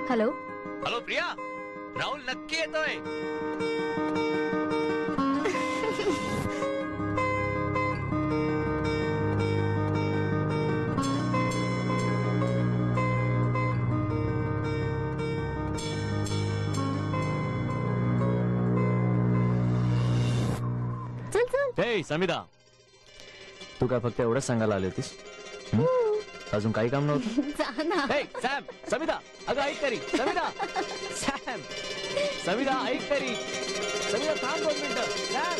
Hello hello Priya, Rahul नक्की येतोय. चल चल. हे समिता, तू काय फक्त एवढंच सांगायला आली होतीस? अजून काही काम नव्हतं? जा ना. हे सॅम, समिता, अगं ऐक तरी. समिता, सॅम, समिता ऐक तरी. समिता थांब 2 मिनिटं. सॅम,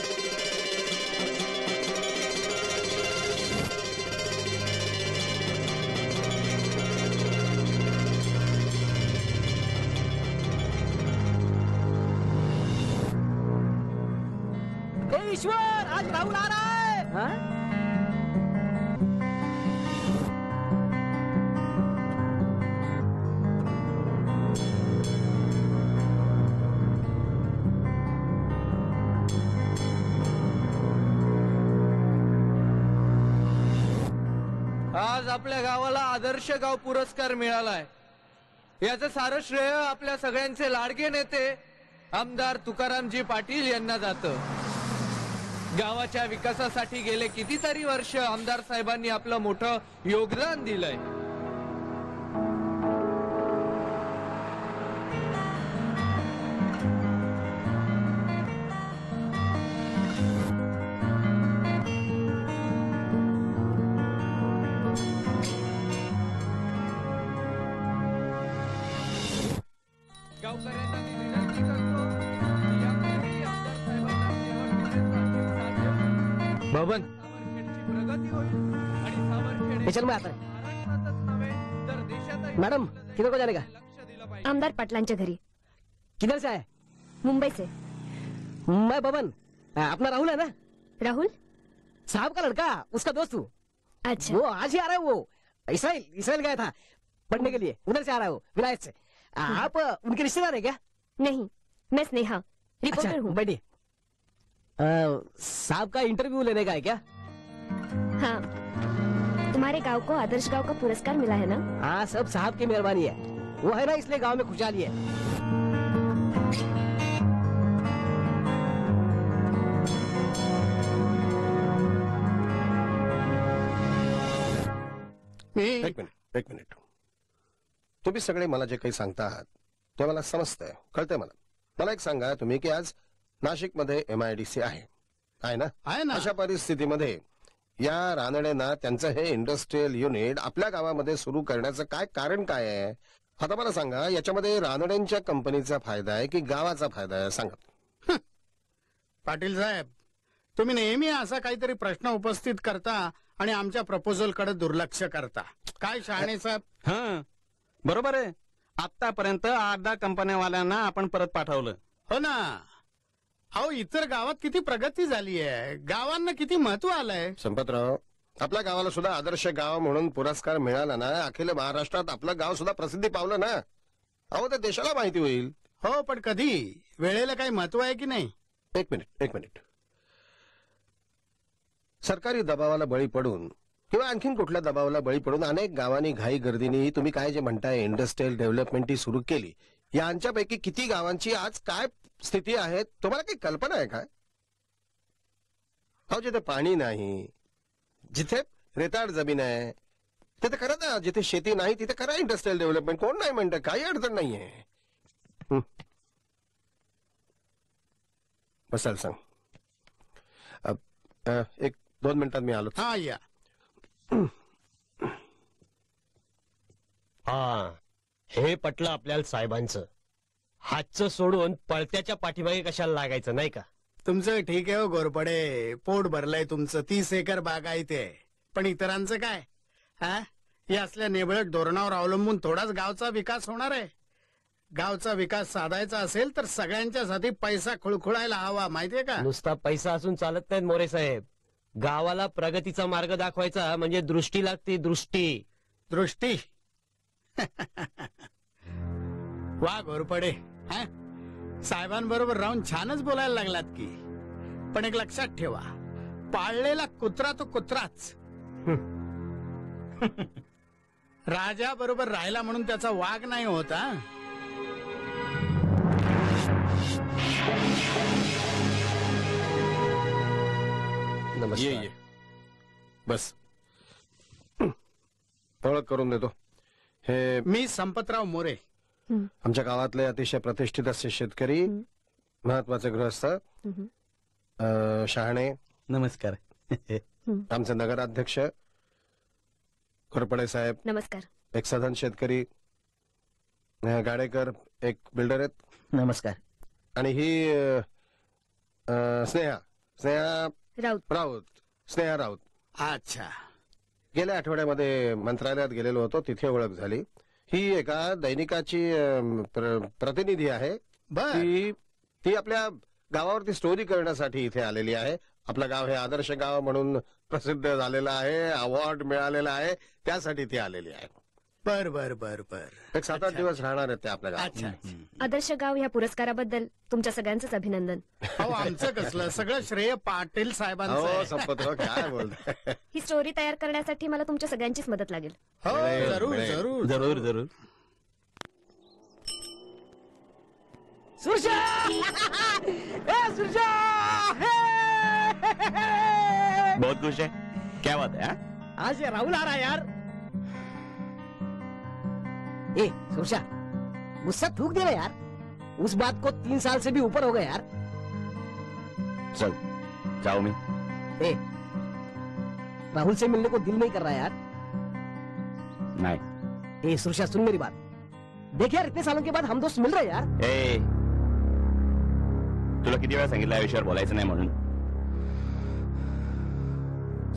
ईश्वर, आज राहुल आ रहा है. हाँ? आज आपल्या गावाला आदर्श गाव पुरस्कार मिळालाय. याचं सारं श्रेय आपल्या सगळ्यांचे लाडके नेते आमदार तुकारामजी पाटील यांना जातं. गावाच्या विकासासाठी गेले कितीतरी वर्ष आमदार साहेबांनी आपलं मोठं योगदान दिलंय. गावकऱ्यांना मी विनंती करतो की यापुढेही आमदार साहेबांना बबन, प्रगती होईल आणि सावरखेड चल मैं आता. महाराष्ट्रातच नव्हे तर देशातही मैडम, किधर को जाने का? लक्ष दिलं पाहिजे. आमदार पाटलांच्या घरी. किधर से आए? मुंबई से. मैं बबन, अपना राहुल है ना, राहुल? साहब का लड़का, उसका दोस्त हूँ. अच्छा. वो आज ही आ रहा है. वो इसराइल गया था पढ़ने के लिए, उधर से आ रहा है वो, विलायत से. आप उनके रिश्तेदार है क्या? नहीं, मैं स्नेहा, रिपोर्टर हूँ. बैठिए. साहब का इंटरव्यू लेने का है क्या? हाँ. तुम्हारे गांव को आदर्श गांव का पुरस्कार मिला है ना? हाँ, सब साहब की मेहरबानी है. वो है ना, इसलिए गांव में खुशहाली है. एक मिनिट. तुम्ही सगळे मला जे काही सांगता आहात ते मला समजतंय, कळतंय मला. मला एक सांगा तुम्ही की आज नाशिकमध्ये MIDC आहे ना? अशा परिस्थितीमध्ये या रानडेंना त्यांचं हे इंडस्ट्रियल युनिट आपल्या गावामध्ये सुरू करण्याचं काय कारण काय आहे? आता मला सांगा, याच्यामध्ये रानडेंच्या कंपनीचा फायदा आहे की गावाचा फायदा आहे? सांगा. पाटील साहेब, तुम्ही नेहमी असा काहीतरी प्रश्न उपस्थित करता आणि आमच्या प्रपोजल कडे दुर्लक्ष करता. काय शहाणे साहेब? हा, बरोबर आहे. आतापर्यंत 8-10 कंपन्यावाल्यांना आपण परत पाठवलं. हो ना. अहो, इतर गावात किती प्रगती झाली आहे, गावांना किती महत्व आलंय. संपतराव, आपल्या गावाला सुद्धा आदर्श गाव म्हणून पुरस्कार मिळाला ना, अखिल महाराष्ट्रात आपलं गाव सुद्धा प्रसिद्धी पावलं ना. अहो, ते देशाला माहिती होईल. हो, पण कधी वेळेला काही महत्व आहे की नाही? एक मिनिट. सरकारी दबावाला बळी पडून किंवा आणखीन कुठल्या दबावाला बळी पडून अनेक गावांनी घाई गर्दीने तुम्ही काय जे म्हणताय इंडस्ट्रियल डेव्हलपमेंट ही सुरू केली. यांच्यापैकी किती गावांची आज काय स्थिती आहे तुम्हाला काही कल्पना आहे काय? अहो, जिथे पाणी नाही, जिथे रेताड जमीन आहे तिथे करा ना. जिथे शेती नाही तिथे करा इंडस्ट्रियल डेव्हलपमेंट. कोण नाही म्हणतं, काही अडचण नाहीये. बसायला सांग. एक 2 मिनिटात मी आलो. हा या. हा हे पटलं आपल्याला साहेबांचं. हातचं सोडून पळत्याच्या पाठीमागे कशाला लागायचं नाही का? तुमचं ठीक आहे हो गोरपडे, पोट भरलंय तुमचं. 30 एकर बाग आहे ते. पण इतरांचं काय? हा, या असल्या नेबळट धोरणावर अवलंबून थोडाच गावचा विकास होणार आहे. गावचा विकास साधायचा असेल तर सगळ्यांच्यासाठी पैसा खुळखुळायला हवा, माहितीये का? नुसता पैसा असून चालत नाहीत मोरे साहेब. गावाला प्रगतीचा मार्ग दाखवायचा म्हणजे दृष्टी लागते, दृष्टी. दृष्टी. वा घोरपडे, हा? साहेबांबरोबर राहून छानच बोलायला लागलात की. पण एक लक्षात ठेवा, पाळलेला कुत्रा तो कुत्राच. राजा बरोबर राहिला म्हणून त्याचा वाघ नाही होता. ये ये बस. ओळख करून देतो. हे मी संपतराव मोरे. आमच्या गावातले अतिशय प्रतिष्ठित असे शेतकरी, महत्वाचे गृहस्थ, शहाणे, नमस्कार. आमचे नगराध्यक्ष घोरपडे साहेब, नमस्कार. एक सधन शेतकरी, गाडेकर एक बिल्डर आहेत. नमस्कार. आणि ही स्नेहा राऊत. स्नेहा राऊत. अच्छा. गेल्या आठवड्यामध्ये मंत्रालयात गेलेलो होतो, तिथे ओळख झाली. ही एका दैनिकाची प्रतिनिधी आहे. बर. ती आपल्या गावावरती स्टोरी करण्यासाठी इथे आलेली आहे. आपलं गाव हे आदर्श गाव म्हणून प्रसिद्ध झालेलं आहे, अवॉर्ड मिळालेला आहे, त्यासाठी ती आलेली आहे. बर बर बर बर. एक 7-8 दिवस राहणार आहेत ते आपल्या गावात. अच्छा. आदर्श गाव ह्या पुरस्काराबद्दल तुमच्या सगळ्यांचंच अभिनंदन. अहो आमचं कसलं, सगळं श्रेय पाटील साहेबांचं हो आहे. संपत काय बोलताय. ही स्टोरी तयार करण्यासाठी मला तुमच्या सगळ्यांचीच मदत लागेल. हो मिळेल, जरूर मिळेल. जरूर. जरूर जरूर. सुरजा! ए, सुरजा! बहुत खुश है. क्या बात है? आज ये राहुल आ रहा है यार. ए सुरजा, गुस्सा थूक दे ना यार. उस बात को 3 साल से भी ऊपर हो गए यार. चल जाओ. मी ए, राहुल से मिलने को दिल नहीं कर रहा है यार. नाही. ए सुरजा, सुन मेरी बात. देख यार, इतने सालों के बाद हम दोस्त मिल रहे हैं यार. ए, तुला किती वेळा सांगितलं या विषयावर बोलायचं नाही म्हणून?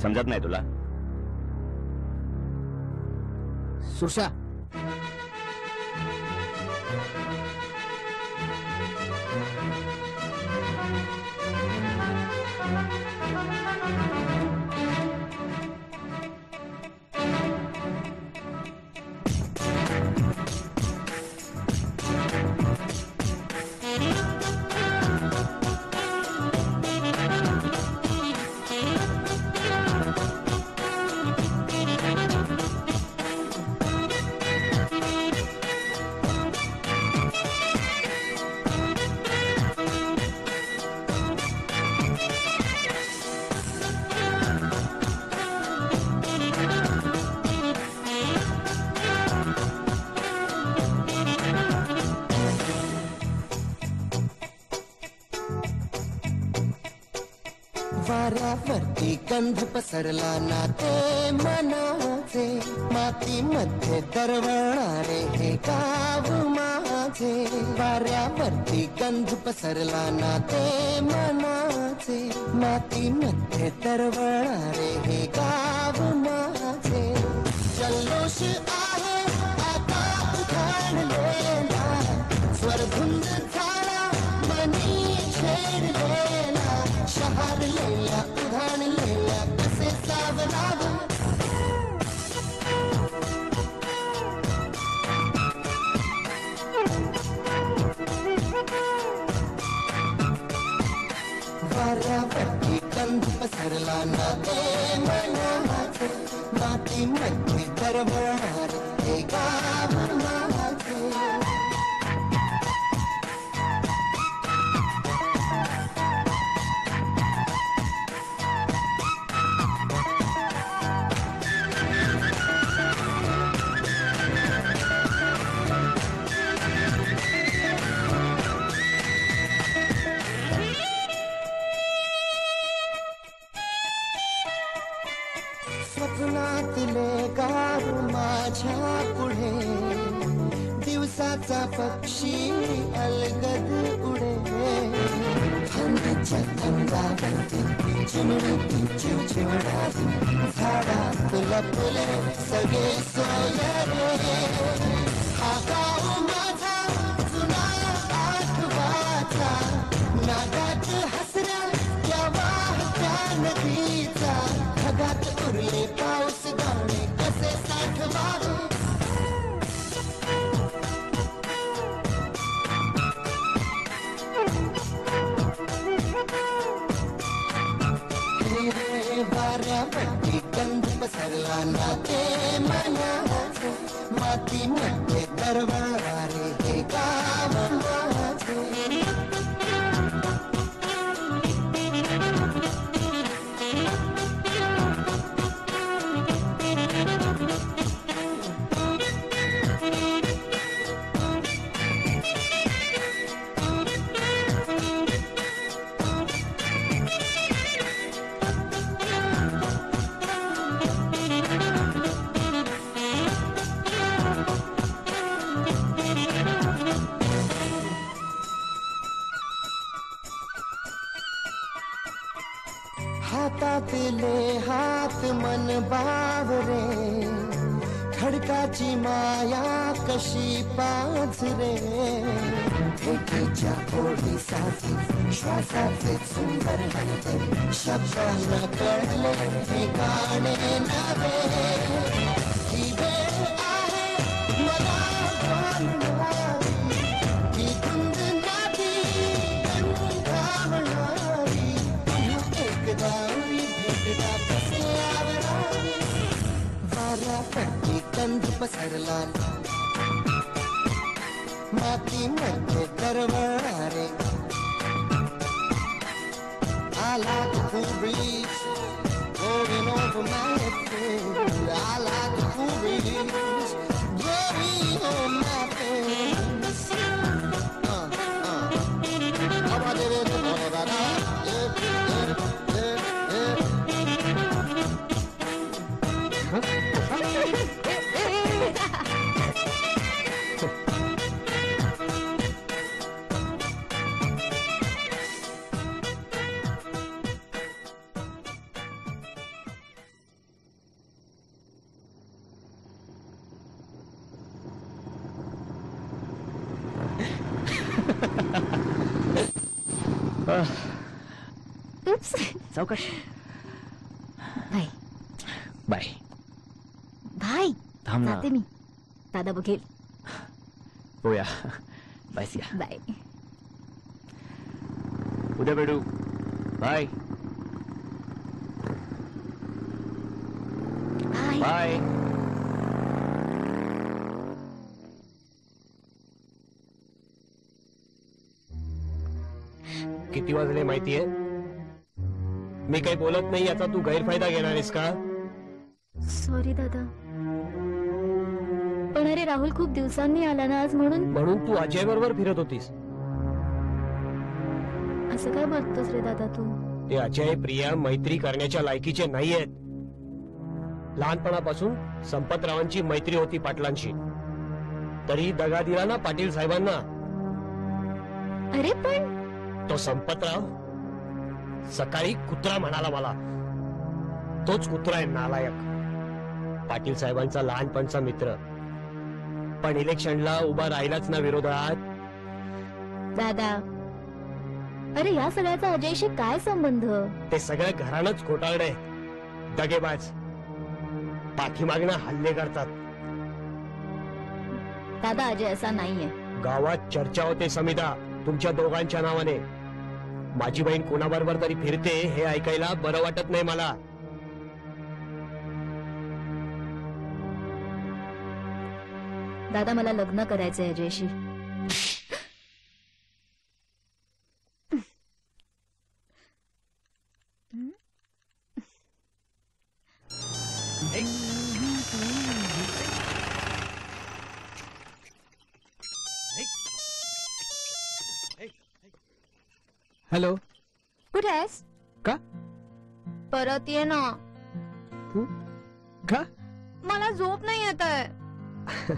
समजत नाही तुला? सुरजा, वाऱ्यावरती गंध पसरला ना ते मनाचे, मातीमध्ये दरवळणारे हे गाव माझे. वाऱ्यावरती गंध पसरला ना ते मनाचे, मातीमध्ये दरवळणारे हे गाव माझे. जल्लोष आहे आता उधाणलेला, स्वरधुंद झाला मनी छेडलेला. शहारलेल्या उधाणलेल्या कसे सावरावं. वाऱ्यावरती गंध पसरला ना ते मनाचे, मातीमध्ये दरवळणार हे गाव माझे. दिवसाचा पक्षी अलगद उडे थंडीच्या थंडावरती चिमणी चिवचिवडावी झाडात लपले सगळे सोयरे हा गाव माझा जुना आठवाचा नागात हसऱ्या त्या वाहत्या नदीचा ढगात उरले पाऊस गाणे कसे साठवावे वाऱ्यापट्टी गंध पसरला ना ते मनाचे माती मध्ये दरबारे हे गाव माझे हातातले हात मन बावरे खडकाची माया कशी पाझरे भेटीच्या ओढीसाठी श्वासाचे सुंदर हलते शब्दांना कळले हे गाणे नवे ही वेळ आहे मला जाणवावी ही धुंद नाती गंधावणारी एकदा भेटला कसे आवरावी वाऱ्यापट्टी गंध पसरला माती मध्ये दरवणारे I like the cool breeze blowing over my face I like the cool breeze blowing on my face Oops. सावकाश बाय बाय बाय थांब ना जाते मी दादा बघेल होया बाय सिया बाय उद्या भेटू बाय बाय बाय किती वाजले माहितीये मी काही बोलत नाही याचा तू गैरफायदा घेणार आहेस का सॉरी दादा पण अरे राहुल खूप दिवसांनी आला ना आज म्हणून तू अजय बरोबर फिरत होतीस असं काय बघतोस रे दादा तू ते अजय प्रिया मैत्री करण्याच्या लायकीचे नाहीयेत लहानपणापासून संपतरावांची मैत्री होती पाटलांशी तरी दगा दिला ना पाटील साहेबांना अरे पण तो संपतराव सकाळी कुत्रा म्हणाला मला तोच कुत्रा आहे नालायक पाटील साहेबांचा लहानपणचा मित्र पण इलेक्शनला उभा राहिलाच ना विरोधात दादा अरे या सगळ्याचा अजयशी काय संबंध ते सगळं घरानंच घोटाळलंय दगेबाज पाठीमागणं हल्ले करतात दादा अजय असा नाहीये गावात चर्चा होते समिधा तुमच्या दोघांच्या नावाने माझी बहीण कोणाबरोबर तरी फिरते हे ऐकायला बरं वाटत नाही मला दादा मला लग्न करायचंय अजयशी हॅलो कुठे आहेस का परत ये ना का मला झोप नाही येत आहे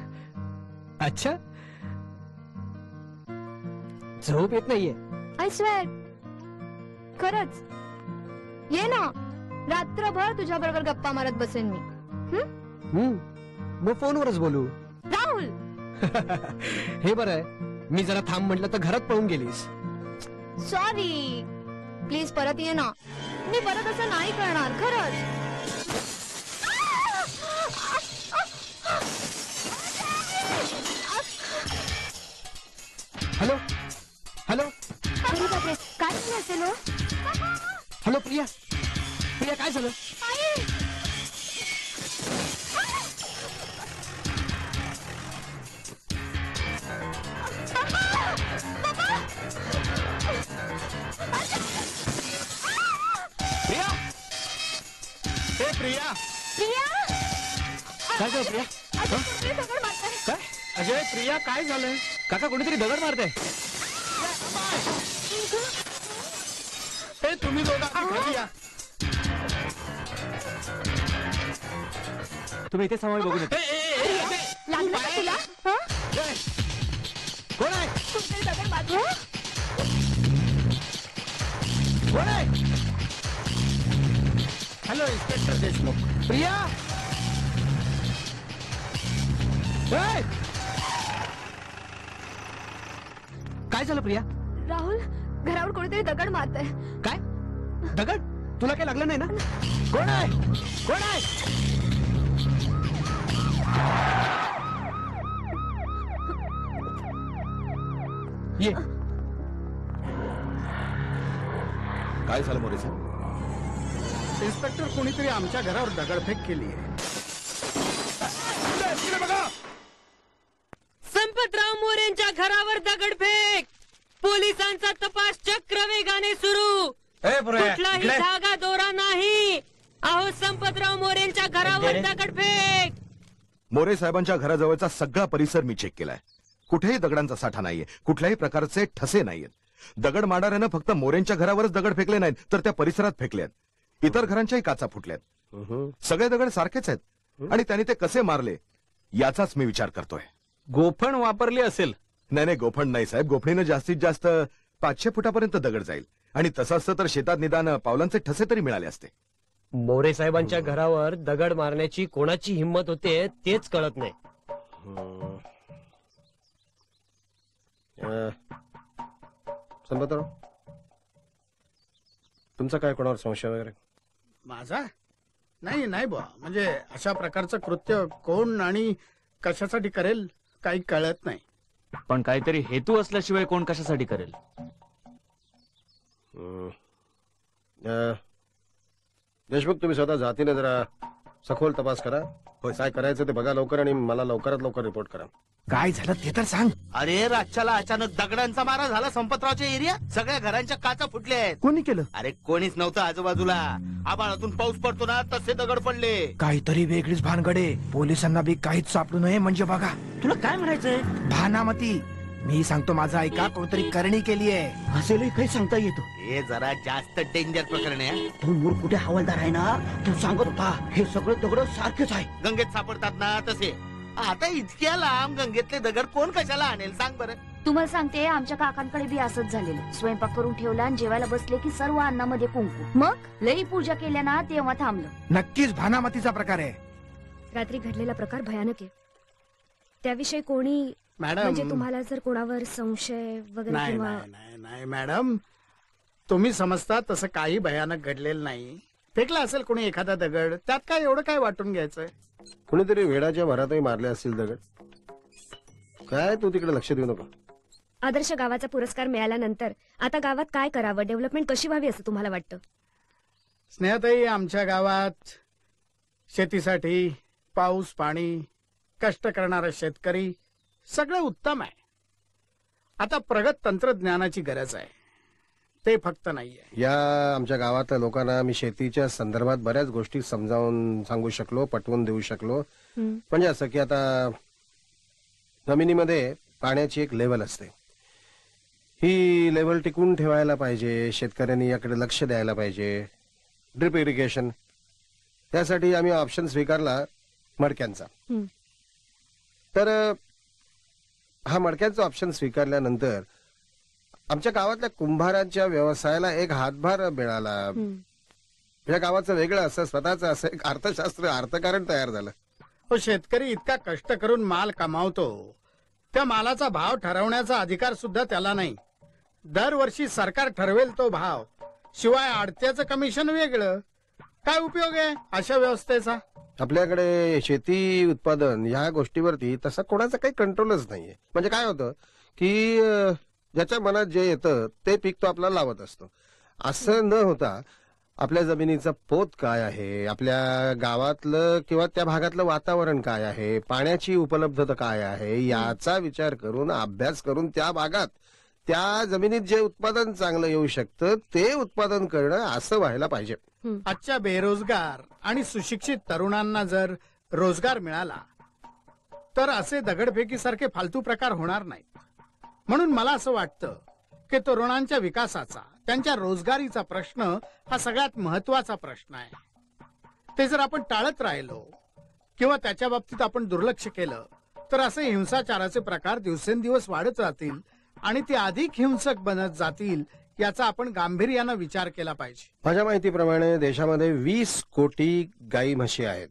अच्छा झोप येत नाहीये. आय स्वेअर खरंच ये ना, रात्रभर तुझ्या बरोबर गप्पा मारत बसेन मी. मग फोनवरच बोलू. राहुल हे बरं आहे, मी जरा थांब म्हटलं तर घरात पळून गेलीस. सॉरी, प्लीज परत ये ना. मी परत असं नाही करणार खरंच. हॅलो हॅलो अरे बापरे, काय झालं असेल हो? हॅलो प्रिया, प्रिया काय झालं? प्रिया, ए प्रिया, प्रिया, काय झालं प्रिया? अजून कुठली दगड मारताय? काय अजय प्रिया काय झालंय? काका कोणीतरी दगड मारतंय. ए तुम्ही दोघं खाली या. तुम्ही इथे सामान बघून येते. लागलं का तुला? हं? कोण आहे? कुठली दगड मारतोय? कोण आहे? Hello inspector Deshmukh. प्रिया, ए! काय झालं प्रिया? राहुल, घरावर कोणीतरी दगड मारतंय. काय दगड? तुला काय लागलं नाही ना? कोण आहे? कोण आहे? ये. काय झालं मोरे साहेब? इन्स्पेक्टर कोणीतरी आमच्या घरावर दगडफेक केली आहे. संपतराव मोरेंच्या घरावर दगडफेक. पोलिसांचा तपास चक्र वेगाने सुरू. कुठलाही धागा दोरा नाही. अहो, संपतराव मोरेंच्या घरावर दगडफेक. मोरे साहेबांच्या घराजवळचा सगळा परिसर मी चेक केलाय. कुठेही दगडांचा साठा नाहीये, कुठल्याही प्रकारचे ठसे नाहीयेत. दगड मारणाऱ्यानं फक्त मोरेंच्या घरावरच दगड फेकले नाहीत, तर त्या परिसरात फेकलेत. इतर घरांच्याही काचा फुटल्यात. सगळे दगड सारखेच आहेत आणि त्यांनी ते कसे मारले याचाच मी विचार करतोय. गोफण वापरली असेल. नाही, गोफण नाही साहेब. गोफणीनं जास्तीत जास्त 500 फुटापर्यंत दगड जाईल आणि तसं असतं तर शेतात निदान पावलांचे ठसे तरी मिळाले असते. मोरे साहेबांच्या घरावर दगड मारण्याची कोणाची हिंमत होते तेच कळत नाही. संपतराव, तुमचा काय कोणावर संशय वगैरे? माझा नाही नाही बुवा, म्हणजे अशा प्रकारचं कृत्य कोण आणि कशासाठी करेल काही कळत नाही. पण काहीतरी हेतू असल्याशिवाय कोण कशासाठी करेल? देशमुख, तुम्ही स्वतः जातीने जरा सखोल तपास करा. काय करायचं ते बघा लवकर आणि मला लवकरात लवकर रिपोर्ट करा. काय झालं ते तर सांग. अरे रातच्याला अचानक दगडांचा मारा झाला संपतरावच्या एरियात. सगळ्या घरांच्या काचा फुटल्या आहेत. कोणी केलं? अरे कोणीच नव्हतं आजूबाजूला. आबाळातून पाऊस पडतो ना तसे दगड पडले. काहीतरी वेगळीच भानगडे. पोलिसांना बी काहीच सापडू नये म्हणजे बघा. तुला काय म्हणायचंय? भानामती, मी सांगतो माझा ऐका. कोणतरी करणी केली आहे. असेल काही सांगता येतो. हे जरा जास्त डेंजर प्रकरण आहे. तो मूर कुठे हवालदार आहे ना, तो सांगत होता हे सगळे दगड सारखेच आहे. गंगेत सापडतात ना तसे. आता इतक्या लांब गंगेतले दगड कोण कशाला आणेल सांग बरं. तुम्हाला सांगते, आमच्या काकांकडे बी असंच झालेलं. स्वयंपाक करून ठेवला आणि जेवायला बसले की सर्व अन्नामध्ये कुंकू. मग लई पूजा केल्या ना तेव्हा थांबलं. नक्कीच भानामतीचा प्रकार आहे. रात्री घडलेला प्रकार भयानक आहे. त्याविषयी कोणी मॅडम, म्हणजे तुम्हाला जर कोणावर संशय वगैरे नाही किंवा नाही नाही नाही मॅडम, तुम्ही समजता तसं काही भयानक घडलेलं नाही. फेकला असेल कोणी एखादा दगड, त्यात काय एवढं काय वाटून घ्यायचंय. कुणीतरी वेडाच्या भरातही मारले असतील दगड. काय तू तिकडे लक्ष देऊ नको. आदर्श गावाचा पुरस्कार मिळाल्यानंतर आता गावात काय करावं, डेव्हलपमेंट कशी व्हावी असं तुम्हाला वाटतं? स्नेहताई, आमच्या गावात शेतीसाठी पाऊस पाणी, कष्ट करणारा शेतकरी सगळं उत्तम आहे. आता प्रगत तंत्रज्ञानाची गरज आहे, ते फक्त नाहीये. या आमच्या गावातल्या लोकांना मी शेतीच्या संदर्भात बऱ्याच गोष्टी समजावून सांगू शकलो, पटवून देऊ शकलो. म्हणजे असं की आता जमिनीमध्ये पाण्याची एक लेवल असते. ही लेवल टिकून ठेवायला पाहिजे. शेतकऱ्यांनी याकडे लक्ष द्यायला पाहिजे. ड्रिप इरिगेशन, त्यासाठी आम्ही ऑप्शन स्वीकारला मडक्यांचा. तर हा मडक्यांचा ऑप्शन स्वीकारल्यानंतर आमच्या गावातल्या कुंभारांच्या व्यवसायाला एक हातभार मिळाला. या गावाचं वेगळं असं स्वतःच असं एक अर्थशास्त्र अर्थकारण तयार झालं. हो, शेतकरी इतका कष्ट करून माल कमावतो, त्या मालाचा भाव ठरवण्याचा अधिकार सुद्धा त्याला नाही. दरवर्षी सरकार ठरवेल तो भाव, शिवाय आडत्याचं कमिशन वेगळं. काय उपयोग आहे अशा व्यवस्थेचा? आपल्याकडे शेती उत्पादन ह्या गोष्टीवरती तसा कोणाचा काही कंट्रोलच नाहीये. म्हणजे काय होतं की ज्याच्या मनात जे येतं ते पीक तो आपल्याला लावत असतो. असं न होता आपल्या जमिनीचा पोत काय आहे, आपल्या गावातलं किंवा त्या भागातलं वातावरण काय आहे, पाण्याची उपलब्धता काय आहे, याचा विचार करून अभ्यास करून त्या भागात त्या जमिनीत जे उत्पादन चांगलं येऊ शकतं ते उत्पादन करणं असं व्हायला पाहिजे. आजच्या बेरोजगार आणि सुशिक्षित तरुणांना जर रोजगार मिळाला तर असे दगडफेकीसारखे फालतू प्रकार होणार नाहीत. म्हणून मला असं वाटतं की तरुणांच्या विकासाचा, त्यांच्या रोजगारीचा प्रश्न हा सगळ्यात महत्वाचा प्रश्न आहे. ते जर आपण टाळत राहिलो किंवा त्याच्या बाबतीत आपण दुर्लक्ष केलं तर असे हिंसाचाराचे प्रकार दिवसेंदिवस वाढत राहतील आणि ते अधिक हिंसक बनत जातील. याचा आपण गांभीर्यानं विचार केला पाहिजे. माझ्या माहितीप्रमाणे देशामध्ये 20 कोटी गाई म्हशी आहेत.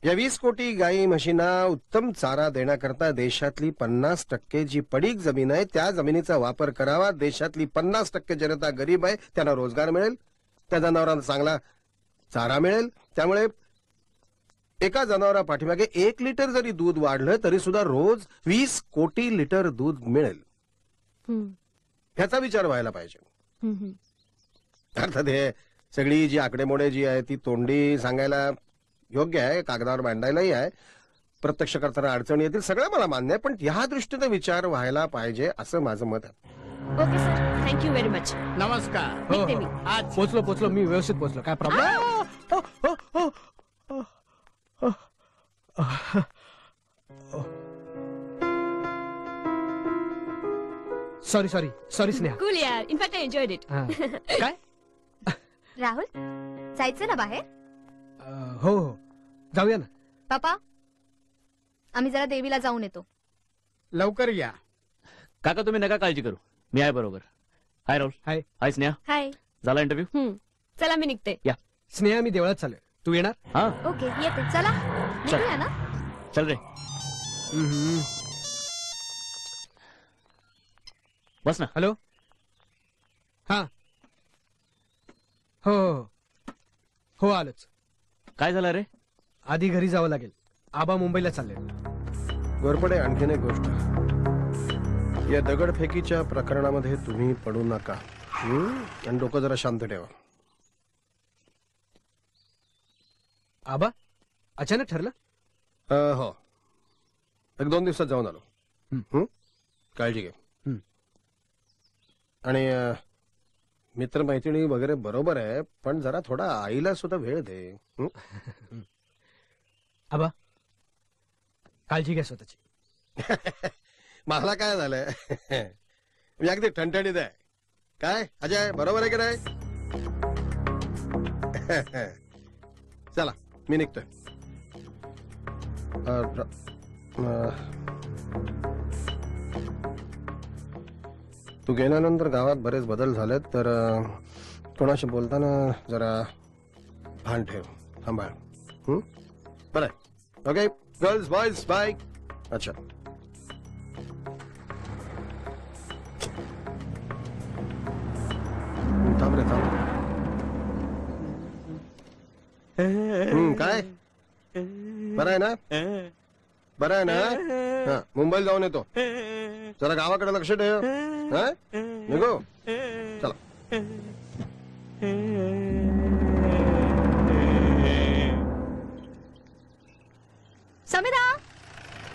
या 20 कोटी गाई म्हशींना उत्तम चारा देण्याकरता देशातली 50% जी पडीक जमीन आहे त्या जमिनीचा वापर करावा. देशातली 50% जनता गरीब आहे, त्यांना रोजगार मिळेल, त्या जनावरांना चांगला चारा मिळेल. त्यामुळे एका जनावरा पाठीमागे 1 लिटर जरी दूध वाढलं तरी सुद्धा रोज 20 कोटी लिटर दूध मिळेल. ह्याचा विचार व्हायला पाहिजे. अर्थात हे सगळी जी आकडेमोडे जी आहे ती तोंडी सांगायला योग्य आहे, कागदावर मांडायलाही आहे, प्रत्यक्ष करताना अडचणी येतील, सगळं मला मान्य आहे, पण ह्या दृष्टीने विचार व्हायला पाहिजे असं माझं मत आहे. Okay sir, thank you very much. नमस्कार. निघते मी. आज पोचलो मी व्यवस्थित पोचलो. काय प्रॉब्लेम? सॉरी स्नेहा. कूल यार, इनफॅक्ट आय एन्जॉयड इट. काय? राहुल, जायचं ना बाहेर? हो जाऊया ना. पापा, आम्ही जरा देवीला जाऊन येतो. लवकर या. काका तुम्ही नका काळजी करू, मी आहे बरोबर. हाय राहुल. हाय. हाय स्नेहा. हाय. झाला इंटरव्ह्यू? चला मी निघते. या. स्नेहा मी देवळात चाललोय, तू येणार? हा ओके, येते. चला निघूया ना. चल रे. बस ना. हॅलो. हा. हो आलोच. काय झालं रे? आधी घरी जावं लागेल, आबा मुंबईला चालले. गोरपडे, आणखीन एक गोष्ट, या दगडफेकीच्या प्रकरणामध्ये तुम्ही पडू नका आणि डोकं जरा शांत ठेवा. आबा अचानक ठरलं? हो, 1-2 दिवसात जाऊन आलो. काळजी घे. आणि मित्रमैत्रिणी वगैरे बरोबर आहे, पण जरा थोडा आईला सुद्धा वेळ दे. आबा काळजी घ्या स्वतःची. मला काय झालंय, मी अगदी ठणठणीत आहे. काय अजय, बरोबर आहे की नाही? चला मी निघतोय. तू गेल्यानंतर गावात बरेच बदल झालेत, तर कोणाशी बोलताना जरा भान ठेव, सांभाळ. बरं, ओके गर्ल्स बॉयज बाय. अच्छा, थांब रे थांब. काय बरं आहे ना? बरं आहे ना? हा, मुंबईला जाऊन येतो. जरा गावाकडे लक्ष ठेव. निघो. चला. समिधा,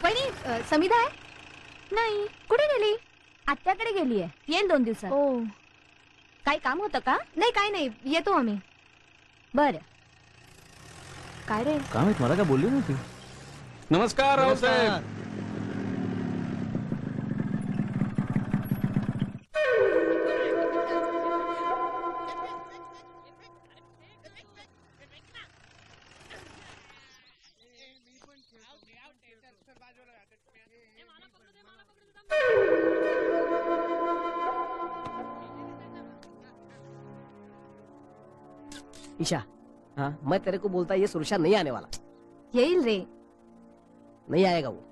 वहिनी, समिधा आहे? नाही, कुठे गेली? आत्याकडे गेलीये, येईन 2 दिवसात. ओ, काही काम होतं का? नाही काय नाही, येतो आम्ही. बरं. काय रे? काय माहित, मला काय बोलली नव्हती. नमस्कार राव साहेब. ईशा, मैं तेरे को बोलता ये सुरक्षा नहीं आने वाला। येईल रे. नहीं आएगा वो,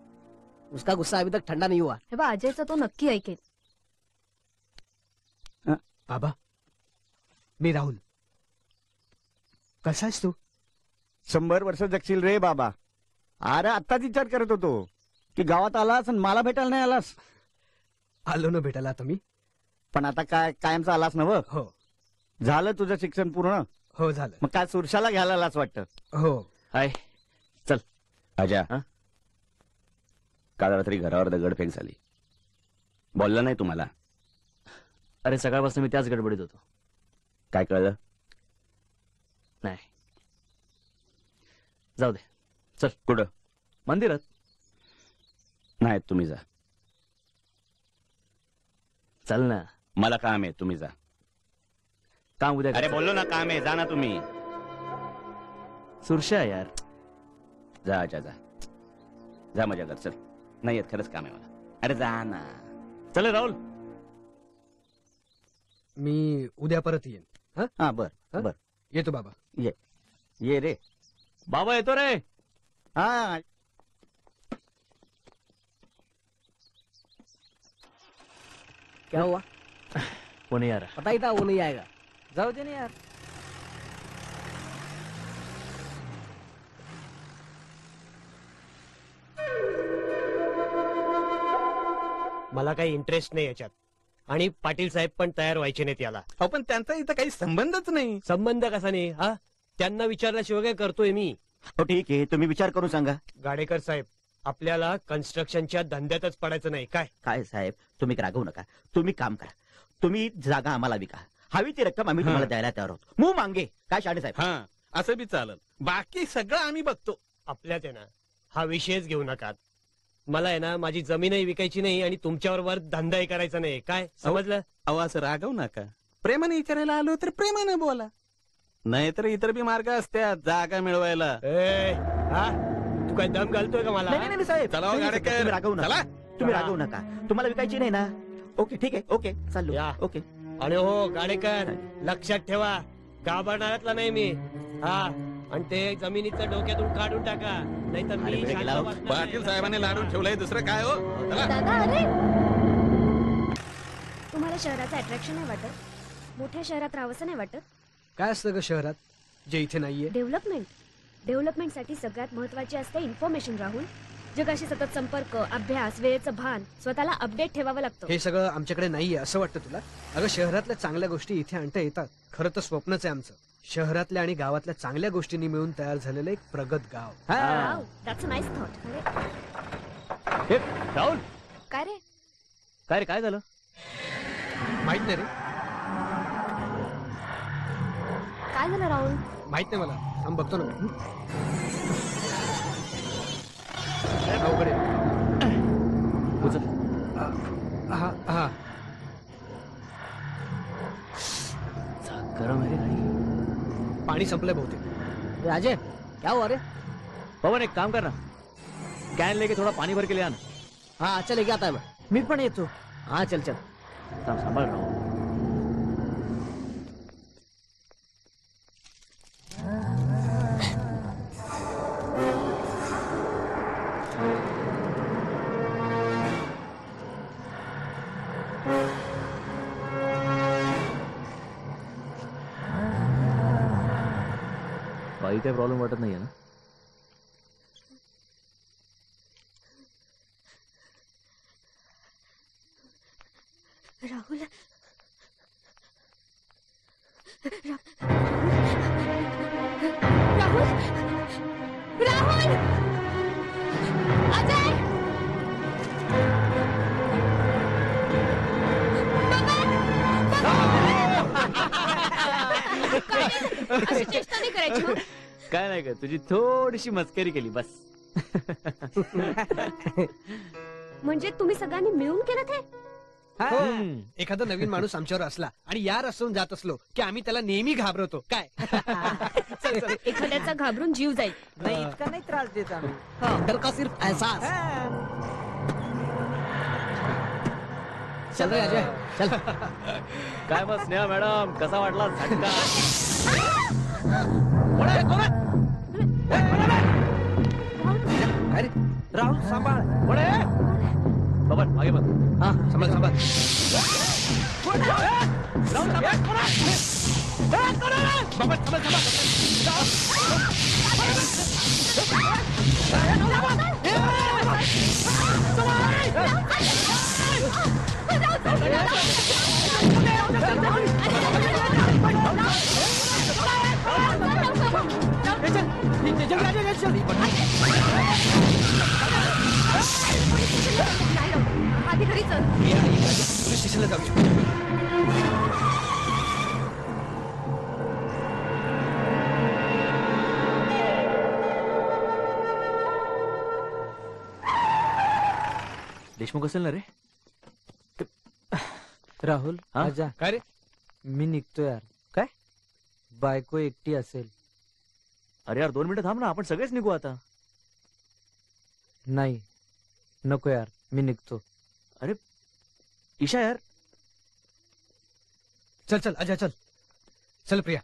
उसका गुस्सा अभी तक ठंडा नहीं हुआ। हे बा, अजयचं तो नक्की ऐकेल. बाबा, मी राहुल. कसा आहेस तू? 100 वर्ष जगशील रे बाबा. अरे आत्ताच विचार करत होतो की गावात आलास आणि मला भेटायला नाही आलास. आलो ना भेटायला आता मी. पण आता काय कायमचा आलास ना? हो. झालं तुझं शिक्षण पूर्ण? हो झालं. मग काय सुरशाला घ्यायला आलास वाटतं? हो. हाय, चल. अजा, काल रात्री घरावर दगडफेक झाली. बोलला नाही तुम्हाला? अरे सकाळपासून मी त्याच गडबडीत होतो. काय कळलं नाही. जाऊ दे, चल. कुठं? मंदिरात. नाही, तुम्ही जा. चल ना. मला काम आहे, तुम्ही जा. काम उद्या. अरे बोललो ना, काम आहे, जा ना तुम्ही. सुरशा यार. जा अजा, जा जा मजा कर. चल. नाही येत, खरंच काम आहे मला. अरे जा ना. चल राहुल. मी उद्या परत येईन. हा बर बर. येतो बाबा. ये रे बाबा. येतो रे. हा. क्या हुआ? वो नहीं आ रहा. पता ही था वो नहीं आएगा. जाऊ दे ना यार. मला काही इंटरेस्ट नाही याच्यात. आणि पाटील साहेब पण तयार व्हायचे नाहीत याला. पण त्यांचा इथं काही संबंधच नाही. संबंध कसा नाही? हा, त्यांना विचारल्याशिवाय काय करतोय मी? हो ठीक आहे, तुम्ही विचार करून सांगा. गाडेकर साहेब, आपल्याला कन्स्ट्रक्शनच्या धंद्यातच पडायचं नाही. काय काय साहेब, तुम्ही रागवू नका. तुम्ही काम करा. तुम्ही जागा आम्हाला विका. हवी ती रक्कम आम्ही तुम्हाला द्यायला तयार आहोत. मू मांगे. काय शाळे साहेब? हा, असं बी चालेल. बाकी सगळं आम्ही बघतो. आपल्यात आहे ना, हा विषयच घेऊ नका. मला आहे ना, माझी जमीनही विकायची नाही आणि तुमच्यावर धंदाही करायचा नाही. काय समजलं? अहो असं रागवू नका. प्रेमाने विचारायला आलो तर प्रेमाने बोला. नाहीतर इतर बी मार्ग असतात जागा मिळवायला. तू काय दम घालतोय का मला? नाही साहेब, चला गाडेकर. तुम्ही रागवू नका. चला. तुम्ही रागवू नका. तुम्हाला विकायची नाही ना? ओके ठीक आहे. ओके चालू. ओके. आणि हो गाडेकर, लक्षात ठेवा, घाबरणारातला नाही मी. हा, आणि ते जमिनीचं डोक्यातून काढून टाका, नाहीतर मी शांत बसणार नाही. पाटील साहेबांनी लाडून ठेवलंय, दुसरं काय हो? चला. दादा, अरे तुम्हाला शहराचं अट्रॅक्शन नाही वाटत? मोठ्या शहरात राहावंसं नाही वाटत? काय असतं ग शहरात जे इथे नाहीये? डेव्हलपमेंटसाठी सगळ्यात महत्वाची असते इन्फॉर्मेशन. राहुल, जगाशी सतत संपर्क, अभ्यास, वेळेचं भान, स्वतःला अपडेट ठेवावं लागतं. हे सगळं आमच्याकडे नाहीये असं वाटतं तुला? अगं शहरातल्या चांगल्या गोष्टी इथे आणता येतात. खरं तर स्वप्नच आहे आमचं, शहरातल्या आणि गावातल्या चांगल्या गोष्टींनी मिळून तयार झालेलं एक प्रगत गाव. Wow, that's a nice thought. हे, राहुल. काय रे? काय झालं? माहित नाही रे. काय झालं राहुल? माहित नाही मला. थांब बघतो ना. अवघड आहे. उचल. हा. गरम आहे रे गाडी. पाणी संपलंय बहुतेक. अजय, क्या हुआ रे? पवन, एक काम कर ना, कैन लेके थोड़ा पानी भर के ले आना. हाँ अच्छा लेके आता है मैं. मी पण येतो. हाँ चल. सांभाळ राहू. बाई काही प्रॉब्लेम वाटत नाहीये ना? राहुल, राहुल, अजय, अशी चेष्टा नाही करायची. हो? काय नाही का, तुझी थोडीशी मस्करी केली बस. म्हणजे तुम्ही सगळ्यांनी मिळून केलं ते? एखादा नवीन माणूस आमच्यावर असला आणि यार असून जात असलो की आम्ही त्याला नेहमी घाबरवतो. काय एखाद्याचा घाबरून जीव जाईल. नाही, इतका नाही त्रास देत आम्ही. डर का सिर्फ एहसास. चल रे अजय, चल. काय मग स्नेहा मॅडम, कसा वाटला झटका? काय रे राहुल सांभाळ बाबा मागे बघ. हा सांभाळ सांभाळ आधी घरी चल. पोलीस स्टेशनला जाऊया. देशमुख असेल ना रे? राहुल हा? आजा काय रे मी निघतो यार. काय बायको एकटी असेल? अरे यार 2 मिनिटं थांब ना, आपण सगळेच निघू आता. नाही नको यार मी निघतो. अरे ईशा यार. चल चल आजा चल चल प्रिया.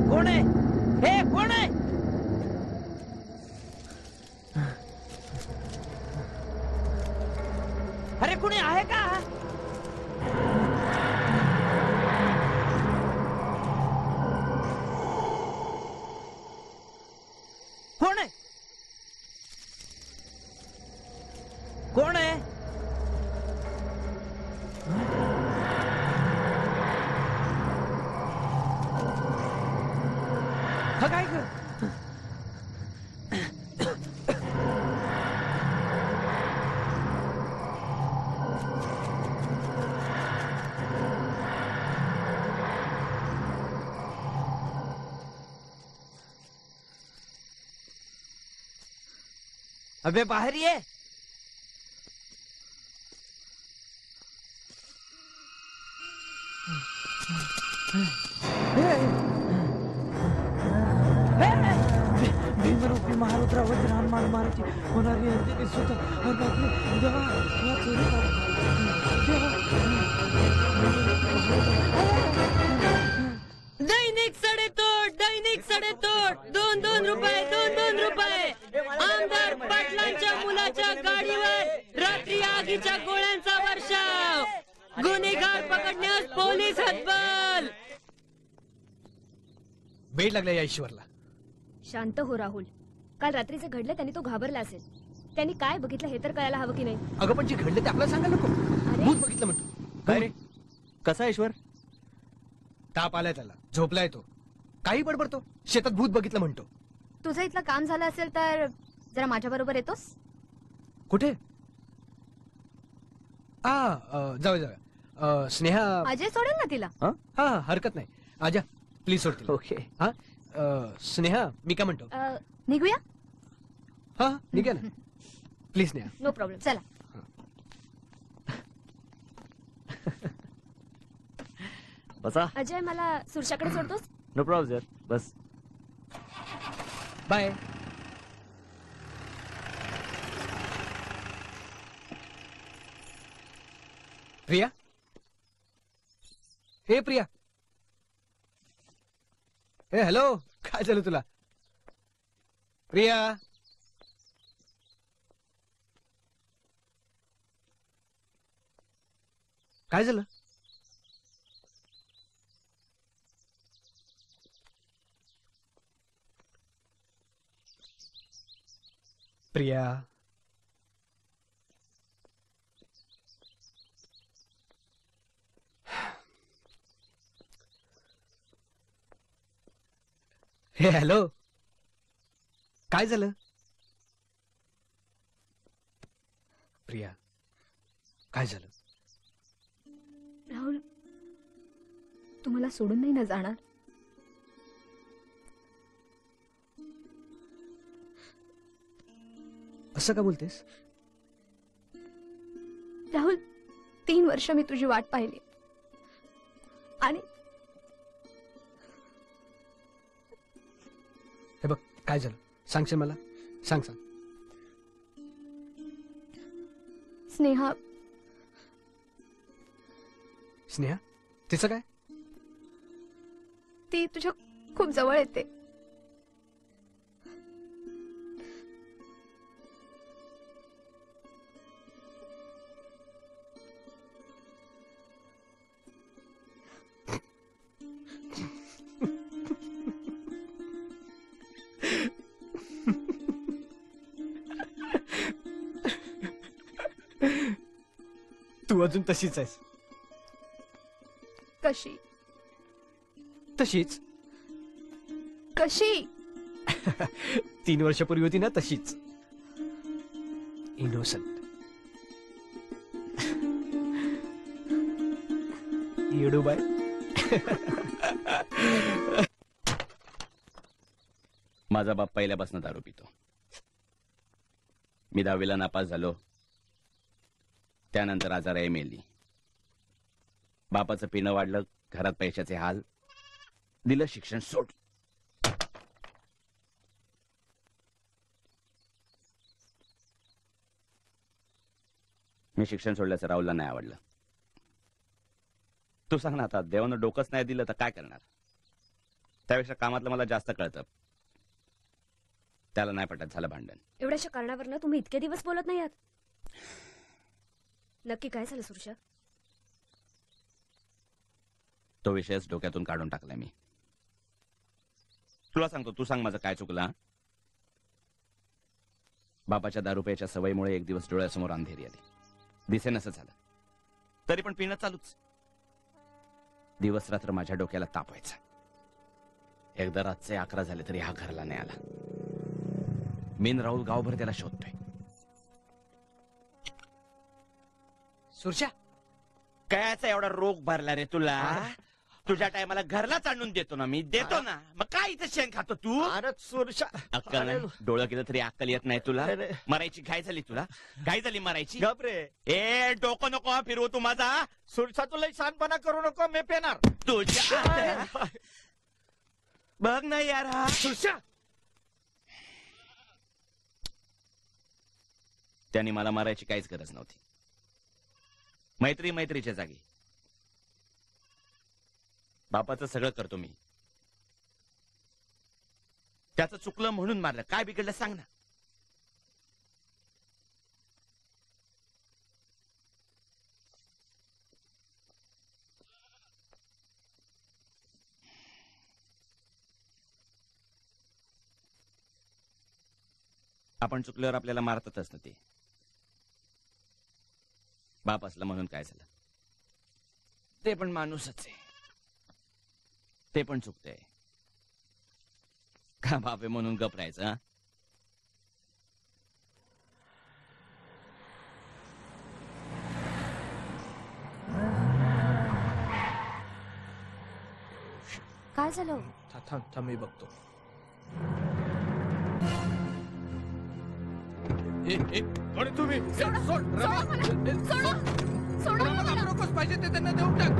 कोण आहे? हे कोण आहे? अरे कोणी आहे का? कोण आहे? कोण आहे? हा काय कर? अबे बाहेर ये. भीमरूपी महारुद्रा वज्रहान मान मारुती होणारी अंजनी सुत देवा या चोरी दैनिक सडेतोड 2-2 रुपये 2-2 रुपये. आमदार पाटलांच्या मुलाच्या गाडीवर रात्री आगीच्या गोळ्यांचा वर्षाव. गुन्हेगार पकडण्यास पोलीस हतबल. वेळ लागला या ईश्वरला. शांत हो राहुल. काल रात्रीचे घडले त्यांनी तो घाबरला असेल. त्यांनी काय बघितलं हे तर कळायला हवं की नाही? अगं पण जे घडलं ते आपल्याला सांगायला नको. भूत बघितलं म्हणतो. काय रे कसा ईश्वर? ताप आलाय त्याला. झोपलाय तो. काही बडबडतो. शेतात भूत बघितलं म्हणतो. तुझं इथलं काम झालं असेल तर जरा माझ्या बरोबर येतोस? कुठे? जाऊया स्नेहा. अजय सोडेल ना तिला. हा हरकत नाही. आजा प्लीज सोड तिला. ओके. हा स्नेहा मी काय म्हणतो? निघूया. हा निघा ना प्लीज स्नेहा. No problem. चला. बसा. अजय मला सुरशाकडे सोडतोस? नो प्रॉब्लेम यार बस. बाय. प्रिया. हे प्रिया. हे हॅलो. काय झालं तुला? प्रिया. काय झालं? प्रिया, हे हॅलो, काय झालं? प्रिया, काय झालं? राहुल, तुम्हाला सोडून नाही ना जाणार? असं का बोलतेस? राहुल, 3 वर्ष मी तुझी वाट पाहिली आणि हे बघ, काय झालं सांगशील मला? सांग. स्नेहा स्नेहा, तिचं काय? ती तुझ्या खूप जवळ येते. तू अजून तशीच आहेस. कशी? तशीच. कशी? 3 वर्षापूर्वी होती ना तशीच. इनोसंट. येडू बाय. माझा बाप पहिल्यापासून दारू पितो. मी 10वीला नापास झालो. त्यानंतर आजाराई मेली. बापाचं पिणं वाढलं, घरात पैशाचे हाल, दिलं शिक्षण सोड. मी शिक्षण सोडल्याचं राहुलला नाही आवडलं. तू सांग ना, आता देवानं डोकंच नाही दिलं तर काय करणार? त्यापेक्षा कामातलं मला जास्त कळतं. त्याला नाही पटत, झालं भांडण. एवढ्याशा कारणावरनं तुम्ही इतके दिवस बोलत नाही आहात. नक्की काय झालं सुरशा? तो विषयच डोक्यातून काढून टाकलाय मी. तुला सांगतो, तू सांग माझं काय चुकलं. बापाच्या दारू प्यायच्या सवयीमुळे एक दिवस डोळ्यासमोर अंधेरी आली. दिसेनसं झालं, तरी पण पिणं चालूच. दिवस रात्र माझ्या डोक्याला ताप व्हायचा. एकदा रातचे 11 झाले तरी हा घरला नाही आला. मीन राहुल गावभर त्याला शोधतोय. सुरशा, कायचा एवढा रोग भरला रे तुला? तुझ्या टायमाला घरलाच आणून देतो ना मी, देतो ना. मग काय इथं शेण खातो तू? अरे सुरशा, अक्कल नाही? डोळं केलं तरी अक्कल येत नाही तुला? मरायची घाय झाली तुला? घाय झाली मरायची? गप रे. ए डोकं नको फिरवू तू माझा. सुरशा, तुला शानपणा करू नको, मी पेणार तुझ्या. बघ ना यार हा. सुरशा, त्यांनी मला मारायची काहीच गरज नव्हती. मैत्री मैत्रीच्या जागी. बापाचं सगळं करतो मी. त्याचं चुकलं म्हणून मारलं. काय बिघडलं सांग ना. आपण चुकल्यावर आपल्याला मारतातच ना ते. बाप असला म्हणून काय झालं? ते पण माणूसच आहे. ते पण चुकतंय. का बाप आहे म्हणून गप राहायचं? हा? काय झालं? थांब मी बघतो. तुम्ही नकोच पाहिजे ते त्यांना देऊन टाक.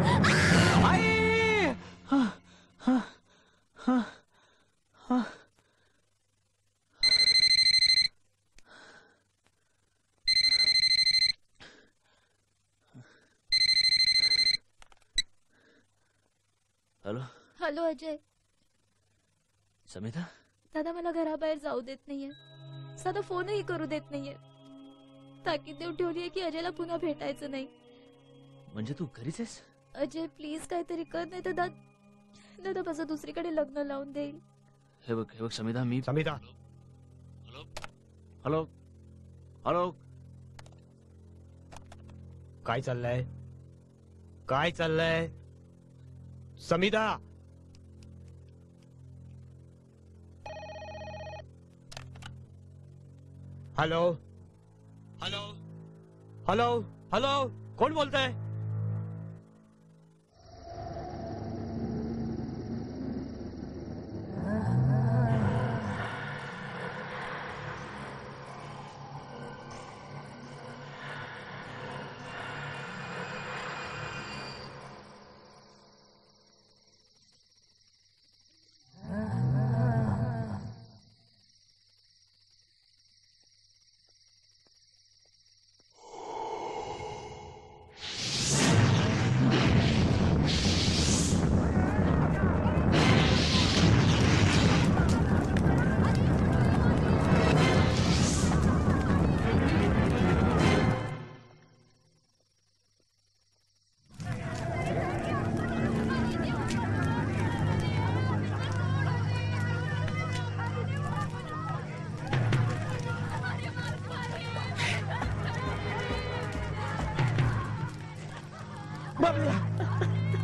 Hello hello Ajay. समिता, दादा मला घराबाहेर जाऊ देत नाहीये. साधा फोनही करू देत नाहीये. ताकीद देऊन ठेवलीये की अजयला पुन्हा भेटायचं नाही. म्हणजे तू घरीच आहेस? अजय प्लीज काहीतरी कर, नाही तर दादा माझं दुसरीकडे लग्न लावून देईल. हे बघ समिता, मी समिता, हॅलो हॅलो. काय चाललंय? काय चाललंय? समिधा, हॅलो हॅलो हॅलो हॅलो, कोण बोलतंय?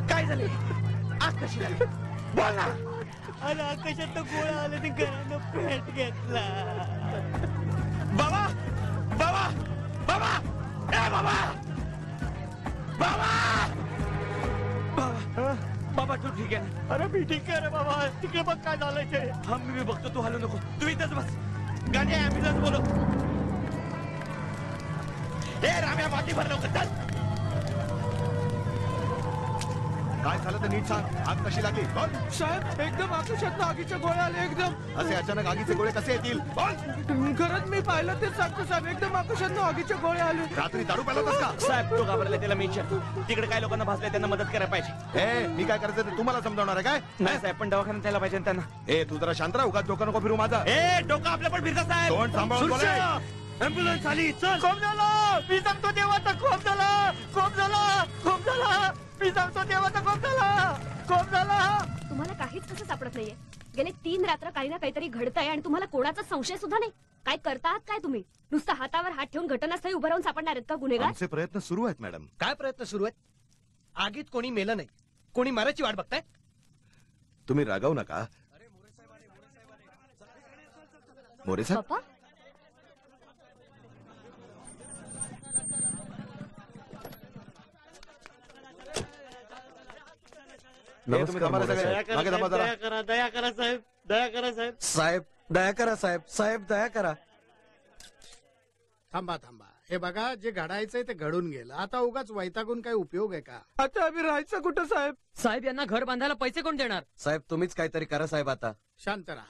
काय झाले? आग कशी लागली? बोल ना. अरे आकाशात गोळा आले ते घरानं पेट घेतला. बाबा बाबा बाबा ए बाबा बाबा बाबा तू ठीक आहे? अरे मी ठीक आहे रे बाबा. तिकडे बघ काय झालंय ते. हा मी बघतो, तू हलू नको. तू इथंच बस. गाडी ऍम्ब्युलन्स बोलव. ए राम्या, बाटली भर लवकर, चल. काय झालं तर नीट सांग. आग कशी लागली? बोल. साहेब, एकदम आकाशात आगीचे गोळे आले एकदम. असे अचानक आगीचे गोळे कसे येतील? बोल. खरंच मी पाहिलं तेच सांगतो साहेब. एकदम आकाशात आगीचे गोळे आले. रात्री दारू प्याला होतास का? साहेब, तो घाबरला, त्याला मी विचारतो. तिकडे काय लोकांना भासले, त्यांना मदत करायला पाहिजे. ए, मी काय करायचं ते तुम्हाला समजावणार आहे काय? नाही साहेब, पण दवाखान्यात जायला पाहिजे ना त्यांना. ए, तू जरा शांत राहू का? डोकं नको फिरू माझा. ए, डोकं आपल्या पण फिरता साहेब. तोंड सांभाळून बोला. ऍम्ब्युलन्स आली. चल. खूप झाला. मी सांगतो देवाचा खूप झाला. खूप झाला. खूप झाला. मी सांगतो देवाचा खूप झाला. खूप झाला. तुम्हाला काहीच कसं सापडत नाहीये. गेले 3 रात्र काही ना काहीतरी घडतंय आणि तुम्हाला कोणाचा संशय सुद्धा नाही. काय करता आहात काय तुम्ही? नुसतं हातावर हात ठेवून घटनास्थळी उभं राहून सापडणार आहेत का गुन्हेगार? आमचे प्रयत्न सुरू आहेत मॅडम. काय प्रयत्न सुरू आहेत? आगीत कोणी मेलं नाही, कोणी मारायची वाट बघताय. तुम्ही रागावू नका. मोरे साहेब, पप्पा, तुम्ही थांबा सगळे. मागे थांबा जरा. दया करा, दया करा साहेब. दया करा साहेब. साहेब दया करा. साहेब साहेब दया करा. थांबा थांबा. हे बघा, जे घडायचंय ते घडून गेलं. आता उगाच वैतागून काही उपयोग आहे का? आता आम्ही राहायचं कुठं साहेब? साहेब, यांना घर बांधायला पैसे कोण देणार? साहेब तुम्हीच काहीतरी करा साहेब. आता शांत राहा.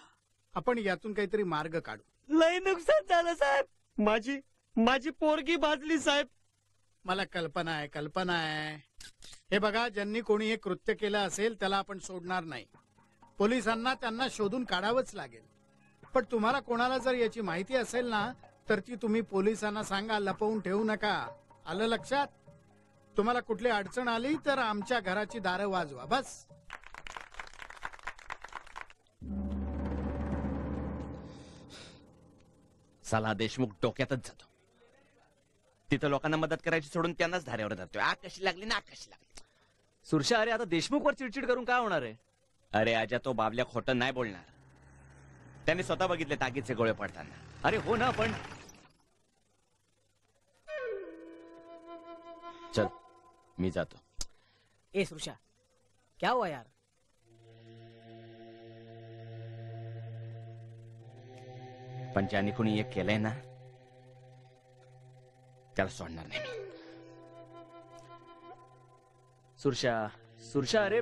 आपण यातून काहीतरी मार्ग काढू. लय नुकसान झालं साहेब. माझी पोरगी भाजली साहेब. मला कल्पना आहे. हे बघा, ज्यांनी कोणी हे कृत्य केलं असेल त्याला आपण सोडणार नाही. पोलिसांना त्यांना शोधून काढावंच लागेल. पण तुम्हाला कोणाला जर याची माहिती असेल ना, तर ती तुम्ही पोलिसांना सांगा. लपवून ठेवू नका. आलं लक्षात? तुम्हाला कुठली अडचण आली तर आमच्या घराची दारं वाजवा. बस. साला देशमुख डोक्यातच जातो. तिथं लोकांना मदत करायची सोडून त्यांनाच धाऱ्यावर जातोय. आग कशी लागली ना, आग कशी लागली. सुरशा, अरे आता देशमुखवर चिडचिड करून काय होणार आहे? अरे आजा, तो बाबल्या खोटं नाही बोलणार. त्यांनी स्वतः बघितले तागीचे गोळे पडताना. अरे हो ना, पण चल, मी जातो. ए सुरशा, क्या हुआ यार? पण ज्याने कुणी एक केलंय ना, त्याला सोडणार नाही मी. सुरशा अरे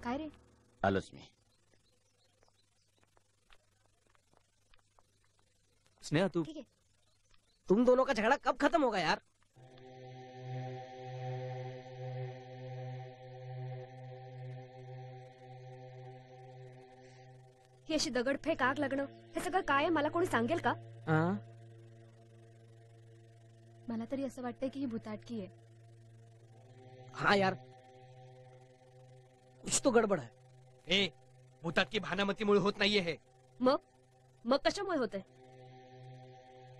काय रे? आलोच मी. स्नेहा, तू ठीक है. तुम दोनों का झगड़ा कब खत्म होगा यार? ही अशी दगडफेक, आग लागणं, हे सगळं काय आहे मला कोणी सांगेल का? मला तरी असं वाटतंय की ही भुताटकी आहे. हाँ यार, कुछ तो गडबड है. ए, भूताटकी भानामतीमुळे होत नाहीये हे. मग मग कशामुळे होतंय?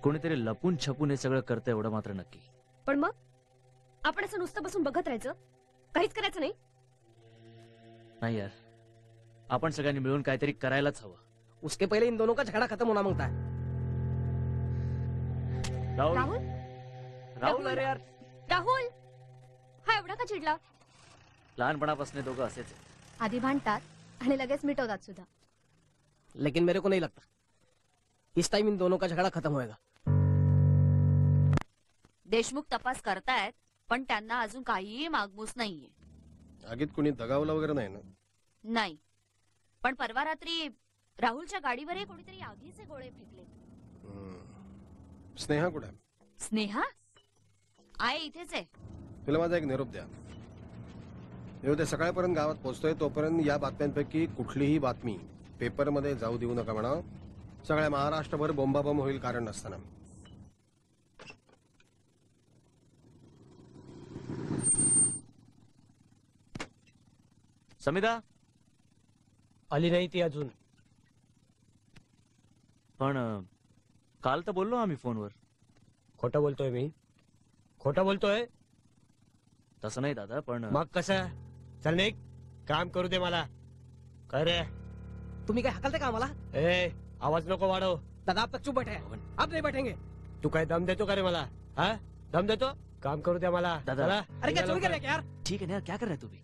कोणीतरी लपून छपून हे सगळं करतं एवढं मात्र नक्की. पण मग आपण असं नुसतं बसून बघत राहायचं, काहीच करायचं नाही? नाही यार, आपण सगळ्यांनी मिळून काहीतरी करायलाच हवं. उसके पहले इन दोनों का झगड़ा खत्म होना मांगता है. राहुल राहुल राहुल अरे यार, राहुल हा एवढा का चिडला? लहानपणापासून दोघं असेच आहेत. आधी भांडतात आणि लगेच मिटवतात सुद्धा. लेकिन मेरे को नहीं लगता इस टाइम इन दोनों का झगड़ा खत्म होएगा. देशमुख तपास करतायत, पण त्यांना अजून काहीही मागमूस नाहीये. आगीत कुणी दगावलं वगैरे नाही ना? नाही, पण परवा रात्री राहुलच्या गाडीवरही कोणीतरी आगीचे गोळे फेकले. स्नेहा कुठे आहे? स्नेहा आहे, इथेच आहे. तिला माझा एक निरोप द्या. मी उद्या सकाळपर्यंत गावात पोहोचतोय, तोपर्यंत या बातम्यांपैकी कुठलीही बातमी पेपरमध्ये जाऊ देऊ नका म्हणा. सगळ्या महाराष्ट्रभर बोंबाबोंब होईल कारण नसताना. समिधा आली नाही ती अजून. पण काल तर बोललो आम्ही फोनवर. खोटं बोलतोय मी? खोटं बोलतोय? तसं नाही दादा, पण मग कसं? चल निघ, काम करू दे मला. काय रे, तुम्ही काय हकलते का आम्हाला? ए आवाज नको वाढव. दादा आप तक चुप बैठे हैं. अब नहीं बैठेंगे. तू काय दम देतो का रे मला? हा, दम देतो? काम करू द्या मला. दादा. चला, अरे क्या चोरी कर रहे हैं यार? ठीक है ना यार, क्या कर रहा है तू भी?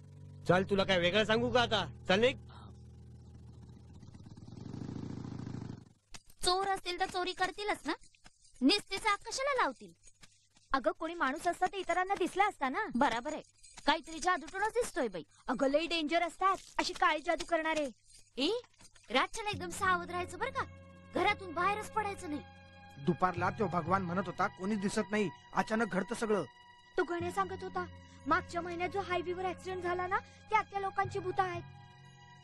चल, तुला काय वेगळं सांगू का आता? चल निघ. चोर असतील तर चोरी करतीलच ना, निस्तीचा आग कशाला लावतील? अगं कोणी माणूस असता तर इतरांना दिसला असता ना. बराबर आहे, काहीतरी जादूटोणाच दिसतोय बाई. अगं लई डेंजर असतात अशी काळी जादू करणारे. ए रातच्याला एकदम सावध राहायचं बरं का, घरातून बाहेरच पडायचं नाही. दुपारला तो भगवान म्हणत होता कोणी दिसत नाही, अचानक घडतं सगळं. तो गणे सांगत होता मागच्या महिन्यात जो हायवेवर ऍक्सिडेंट झाला ना, त्यात त्या लोकांची भूत आहेत.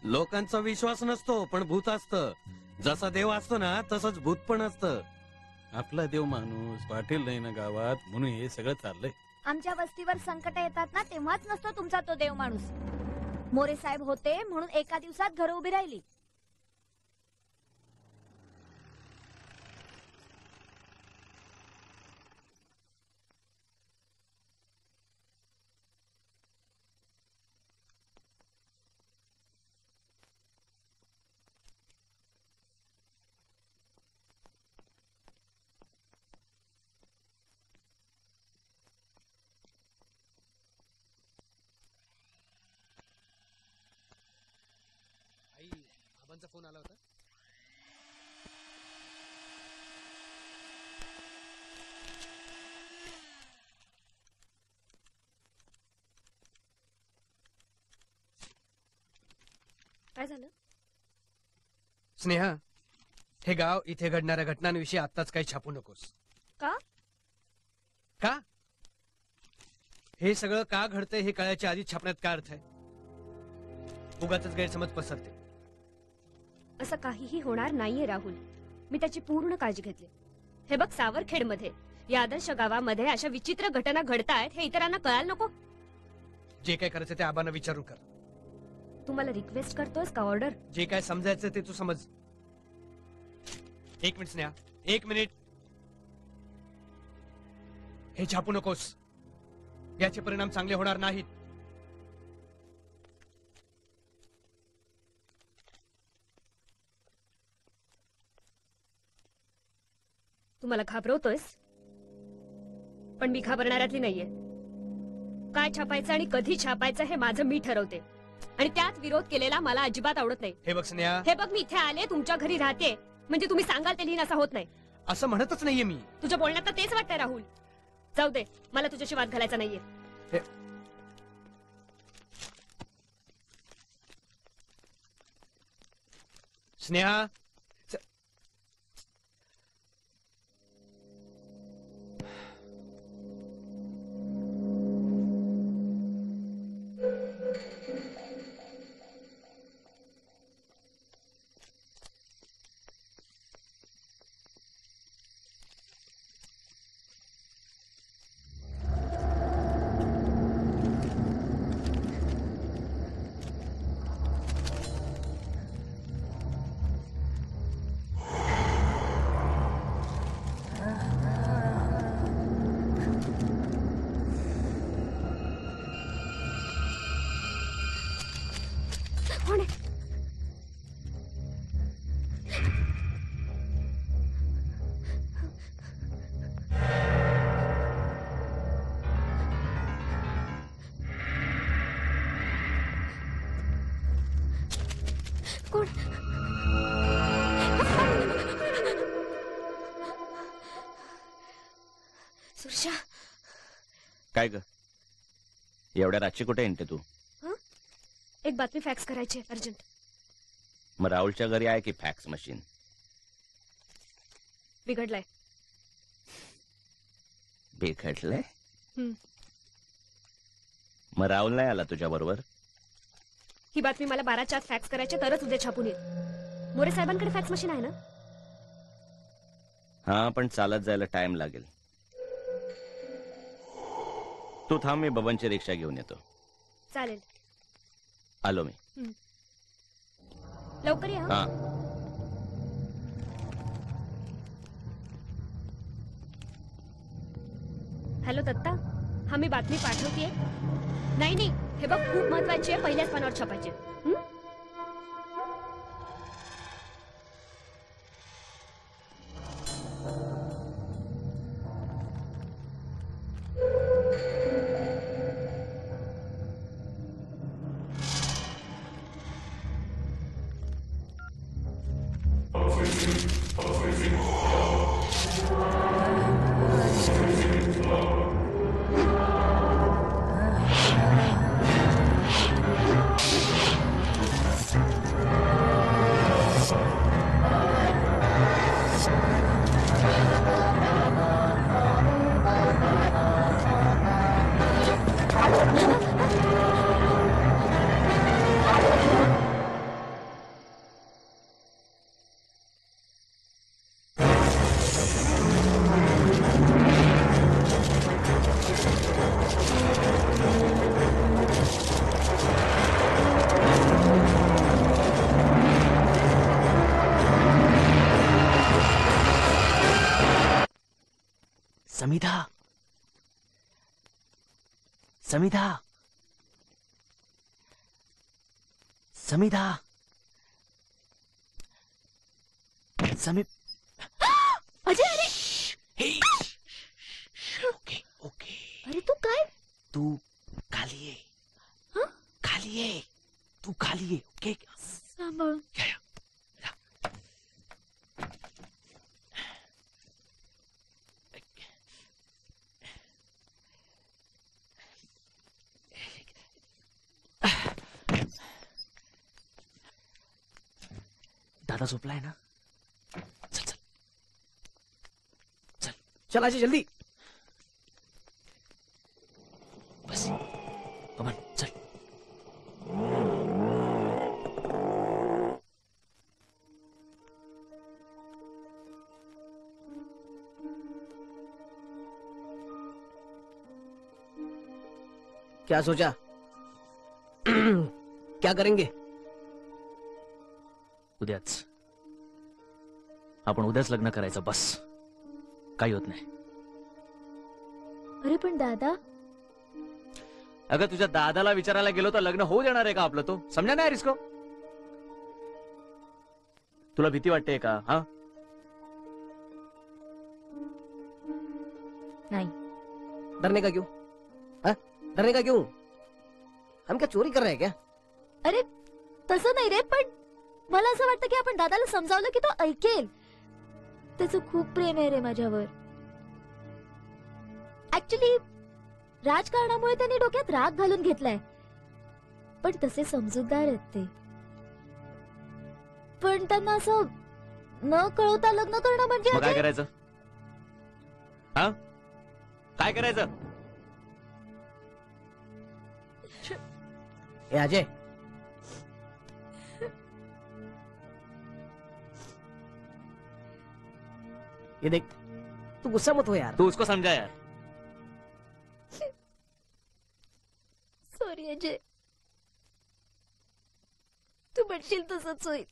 लोकांचा विश्वास नसतो पण भूत असतं. जसा देव असतो ना तसंच भूत पण असतं. आपला देव माणूस पाटील नाही ना गावात, म्हणून हे सगळं चाललंय. आमच्या वस्तीवर संकट येतात ना, तेव्हाच नसतो तुमचा तो देव माणूस. मोरे साहेब होते म्हणून एका दिवसात घरं उभी राहिली. आबांचा फोन आला होता. काय झालं? स्नेहा, हे गाव इथे घडणाऱ्या घटनांविषयी आत्ताच काही छापू नकोस. का? का? हे सगळं का घडतंय हे कळायच्या आधी छापण्यात काय अर्थ आहे? उगाचच गैरसमज पसरते. असं काहीही होणार नाहीये राहुल, मी त्याची पूर्ण काळजी घेतली. हे बघ, सावरखेडमध्ये या आदर्श गावामध्ये अशा विचित्र घटना घडतायत हे इतरांना कळायला नको. जे काय करायचं ते आबांना विचारून कर. तू मला रिक्वेस्ट करतोस का ऑर्डर? जे काय समजायचं ते तू समज. एक मिनिट स्नेहा, एक मिनिट. हे छापू नकोस, याचे परिणाम चांगले होणार नाहीत. तू मला घाबरवतोयस, पण मी घाबरणाऱ्यातली नाहीये. काय छापायचं आणि कधी छापायचं हे माझं मी ठरवते, आणि त्यात विरोध केलेला मला अजिबात आवडत नाही. हे बघ स्नेहा, हे बघ, मी इथे आले, तुमच्या घरी राहते, म्हणजे तुम्ही सांगाल ते लिहिण असं होत नाही. असं म्हणतच नाहीये मी. तुझ्या बोलण्यात तर तेच वाटतंय राहुल. जाऊ दे, मला तुझ्याशी वाद घालायचा नाहीये. स्नेहा, सुरशा काय ग एवढ्या रातची कुठे येते तू? एक बातमी फॅक्स करायची आहे अर्जंट. मग राहुलच्या घरी आहे की फॅक्स मशीन? बिघडलाय. बिघडलंय? हं. मग राहुल नाही आला तुझ्या बरोबर? ही बातमी मला 12च्या आत फॅक्स करायची तरच उद्या छापून येईल. मोरे साहेबांकडे फॅक्स मशीन आहे ना? हा पण चालत जायला टाइम लागेल. तू थांब मी बबनची रिक्षा घेऊन येतो. चालेल. आलो मी. लवकर या. हा. हॅलो दत्ता, हा मी बातमी पाठवतीये. नाही हे बघ खूप महत्वाची आहे, पहिल्याच पानावर छापायची. समिधा, समिधा, समिधा, समी अजय अरे ओके ओके. अरे तू काय? तू खाली ये. खाली ये. तू खाली ये. ओके सांभाळून. दादा झोपलाय ना? चल चल चल चल अजय जल्दी. बस अमन चल. क्या सोचा? क्या करेंगे? उद्याच. आपण उद्याच लग्न करायचं बस. काही होत नाही. अरे पण दादा. अगं तुझ्या दादाला विचारायला गेलो तर लग्न होऊ देणार आहे का आपलं? तो समजा नाही रिस्को. तुला भीती वाटते का? हा नहीं. डरने का क्यों? हाँ? डरने का क्यों? हम क्या चोरी कर रहे हैं क्या? अरे तसं नाही रे, पण मला असं वाटतं की आपण दादाला समजावलं की तो ऐकेल. त्याचं खूप प्रेम आहे रे माझ्यावर. ऍक्च्युली राजकारणामुळे त्यांनी डोक्यात राग घालून घेतलाय, पण तसे समजूतदार आहेत ते. पण त्यांना असं न कळवता लग्न करणं म्हणजे मग काय करायचं? हा काय करायचं? ए अजय, ये देख, तू गुस्सा मत हो यार. तू उसको समझा यार. सॉरी अजय, तू म्हणशील तसंच होईल.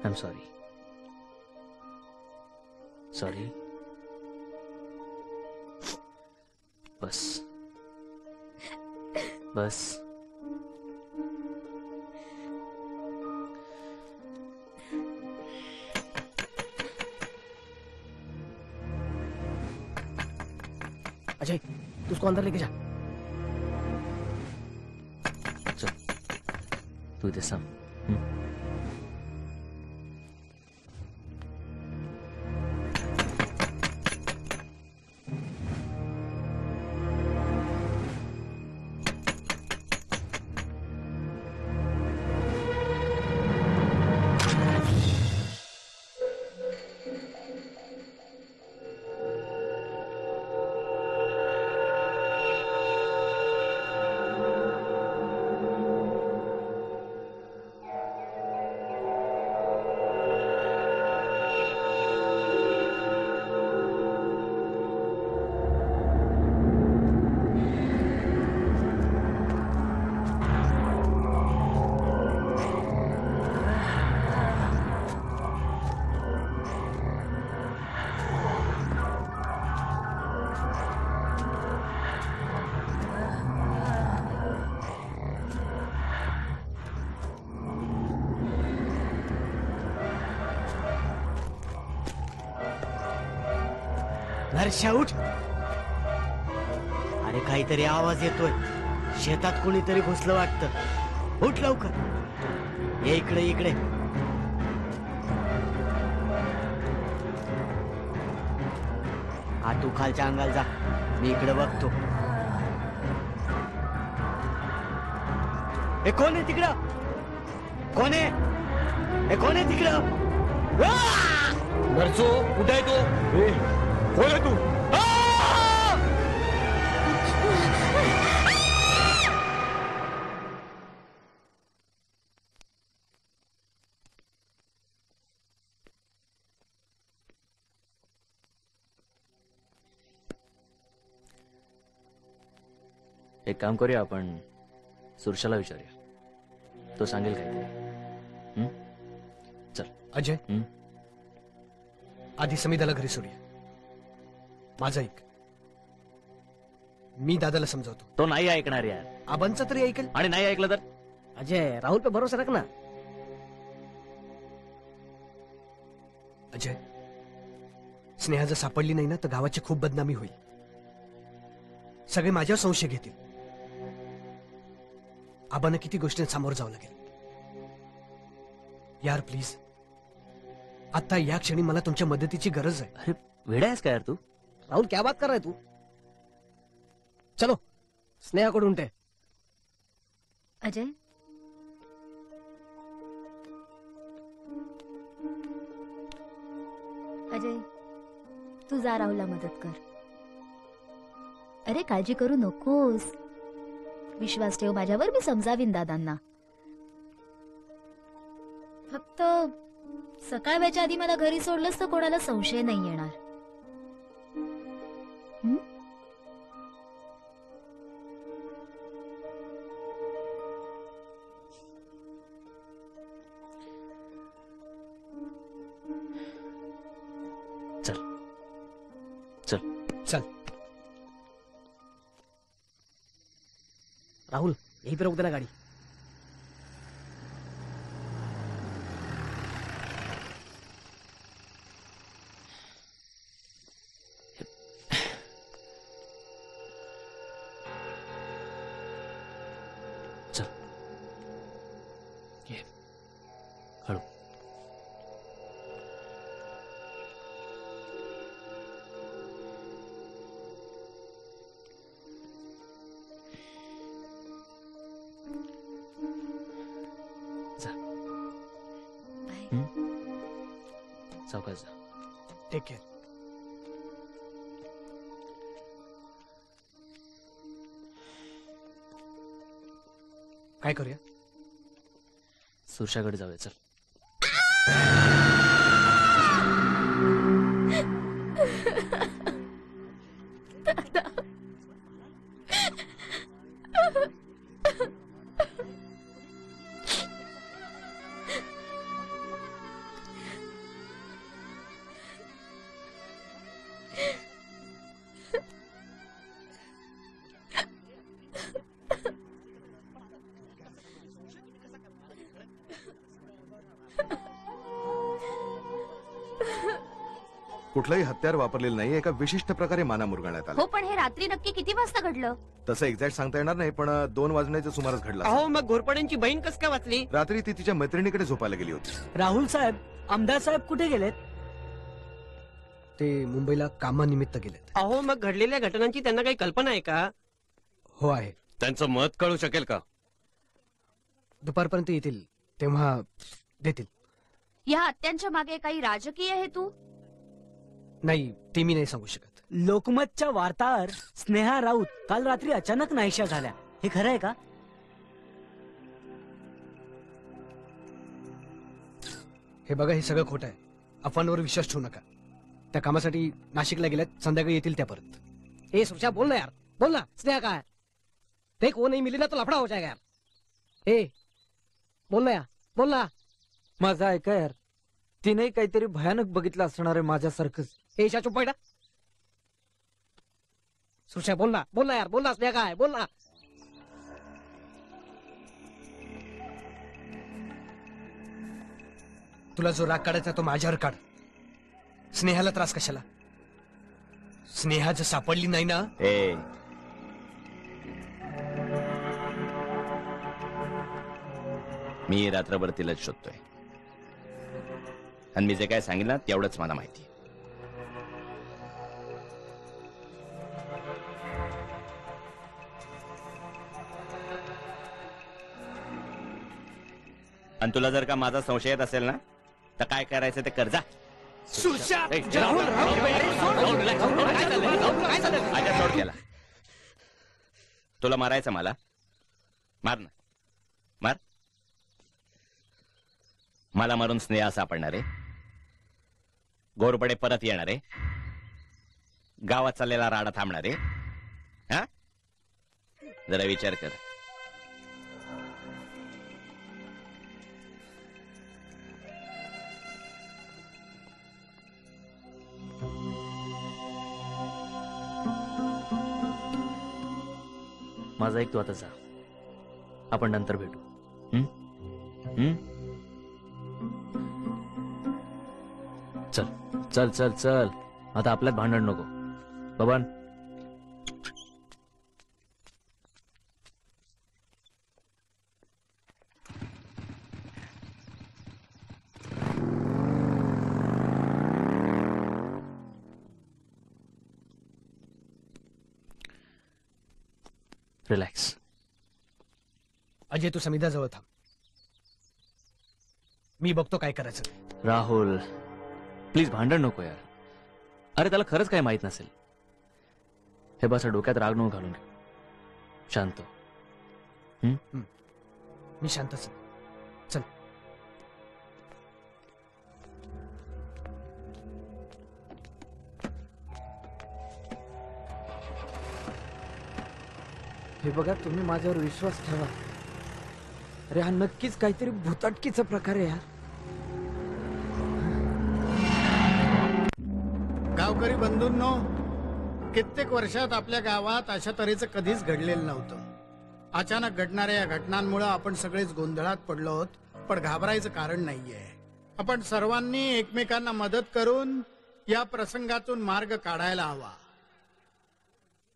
I'm sorry. Sorry. बस बस. अजय तू उसको अंदर लेके जा. तू इथे सांग. नरशा उठ. अरे काहीतरी आवाज येतोय. शेतात कोणीतरी घुसलं वाटतं. उठ लवकर. ये इकडे इकडे. हा तू खालच्या अंगाला जा. मी इकडे बघतो. हे कोण आहे तिकडं? कोण आहे? हे कोण आहे तिकडं? नरसो कुठे आहे तू? कोण आहे तू? एक काम करूया आपण. सुरशाला विचारूया. तो सांगेल काय. चल अजय आधी समीदाला घरी सोडूया. माझं ऐक. मी दादाला समजावतो. तो नाही ऐकणार यार. आबांचं तरी ऐकेल. आणि नाही ऐकलं तर? अजय राहुल पे भरोसा रख ना. अजय स्नेहा जर सापडली नाही ना तर गावाची खूप बदनामी होईल. सगळे माझ्यावर संशय घेतील. आबांना किती गोष्टी सामोरं जावं लागेल. यार प्लीज आता या क्षणी मला तुमच्या मदतीची गरज आहे. अरे वेडा आहेस का यार तू? राहुल क्या बात कर रहा है तू? चलो स्नेहा को ढूंढते. अजय अजय तू जा राहुलला मदत कर. अरे काळजी करू नकोस. विश्वास ठेव माझ्यावर. मी समजावीन दादांना. फक्त सकाळ व्हायच्या आधी मला घरी सोडलंस तर कोणाला संशय नाही येणार. चल चल चल. राहुल यहीं पे रोक देना गाड़ी. चल ये हळू. सावकाश जा. Take care. काय करूया? सुरशाकडे जाऊया. चल. कुठलंही हत्यार वापरलेलं नाही, एका विशिष्ट प्रकारे माना मुरगाळण्यात आला. हो पण हे रात्री नक्की किती वाजता घडलं? तसं एक्झॅक्ट सांगता येणार नाही, पण 2 वाजण्याच्या सुमारास घडला असेल. अहो मग घोरपड्यांची बहीण कस काय वाचली? रात्री ती तिच्या मैत्रिणीकडे झोपायला गेली होती. राहुल साहेब, आमदार साहेब कुठे गेलेत? ते मुंबईला कामानिमित्त गेलेत. अहो मग घडलेल्या घटनांची त्यांना काही कल्पना आहे का? हो आहे. त्यांचं मत कळू शकेल का? दुपारपर्यंत येतील तेव्हा देतील. या हत्यांच्या मागे काही राजकीय हेतू? नाही, ते मी नाही सांगू शकत. लोकमतच्या वार्ताहर स्नेहा राऊत काल रात्री अचानक नाहीशा झाल्या, हे खरं आहे का? हे बघा, हे सगळं खोटं आहे. अफवांवर विश्वास ठेवू नका. त्या कामासाठी नाशिकला गेल्यात, संध्याकाळी येतील त्या परत. ए सुशा, बोल ना यार, बोल ना. स्नेहा काय ते को नहीं मिली ना तो लफड़ा हो जाएगा यार. ए बोल ना यार, बोल ना. माझा ऐका यार, तिने काहीतरी भयानक बघितलं असणार आहे माझ्यासारखंच. ए ईशा, चुप बैठा. सुशा बोल ना यार, बोल ना. स्नेहा काय, बोल ना. तुला जो राग काढायचा तो माझ्यावर काढ. स्नेहाला त्रास कशाला? स्नेहा जर सापडली नाही ना. मी रात्रभर तिलाच शोधतोय, आणि मी जे काय सांगितलं तेवढंच मला माहिती. आणि तुला जर का माझा संशय येत असेल ना, तर काय करायचं ते कर जा. सोड केला. तुला मारायचं मला? मार ना, मार. मला मारून स्नेहा सापडणार आहे, घोरपडे परत येणार आहे, गावात चाललेला राडा थांबणार आहे. हा, जरा विचार कर. माझा एक तू आता जा, आपण नंतर भेटू. चल चल चल चल, आता आपल्यात भांडण नको. बबन, रिलॅक्स. अजय, तू समिधा जवळ थांब. मी बघतो काय करायचं. राहुल प्लीज भांडण नको यार. अरे त्याला खरंच काही माहित नसेल. हे बस, डोक्यात राग नको घालून. शांत. मी शांतच. चल. हे बघा, तुम्ही माझ्यावर विश्वास ठेवा. अरे हा नक्कीच काहीतरी भूताटकीचा प्रकार आहे यार. गावकरी बंधूंनो, कित्येक वर्षात आपल्या गावात अशा तऱ्हेचं कधीच घडलेलं नव्हतं. अचानक घडणाऱ्या या घटनांमुळे आपण सगळेच गोंधळात पडलो आहोत, पण घाबरायचं कारण नाहीये. आपण सर्वांनी एकमेकांना मदत करून या प्रसंगातून मार्ग काढायला हवा.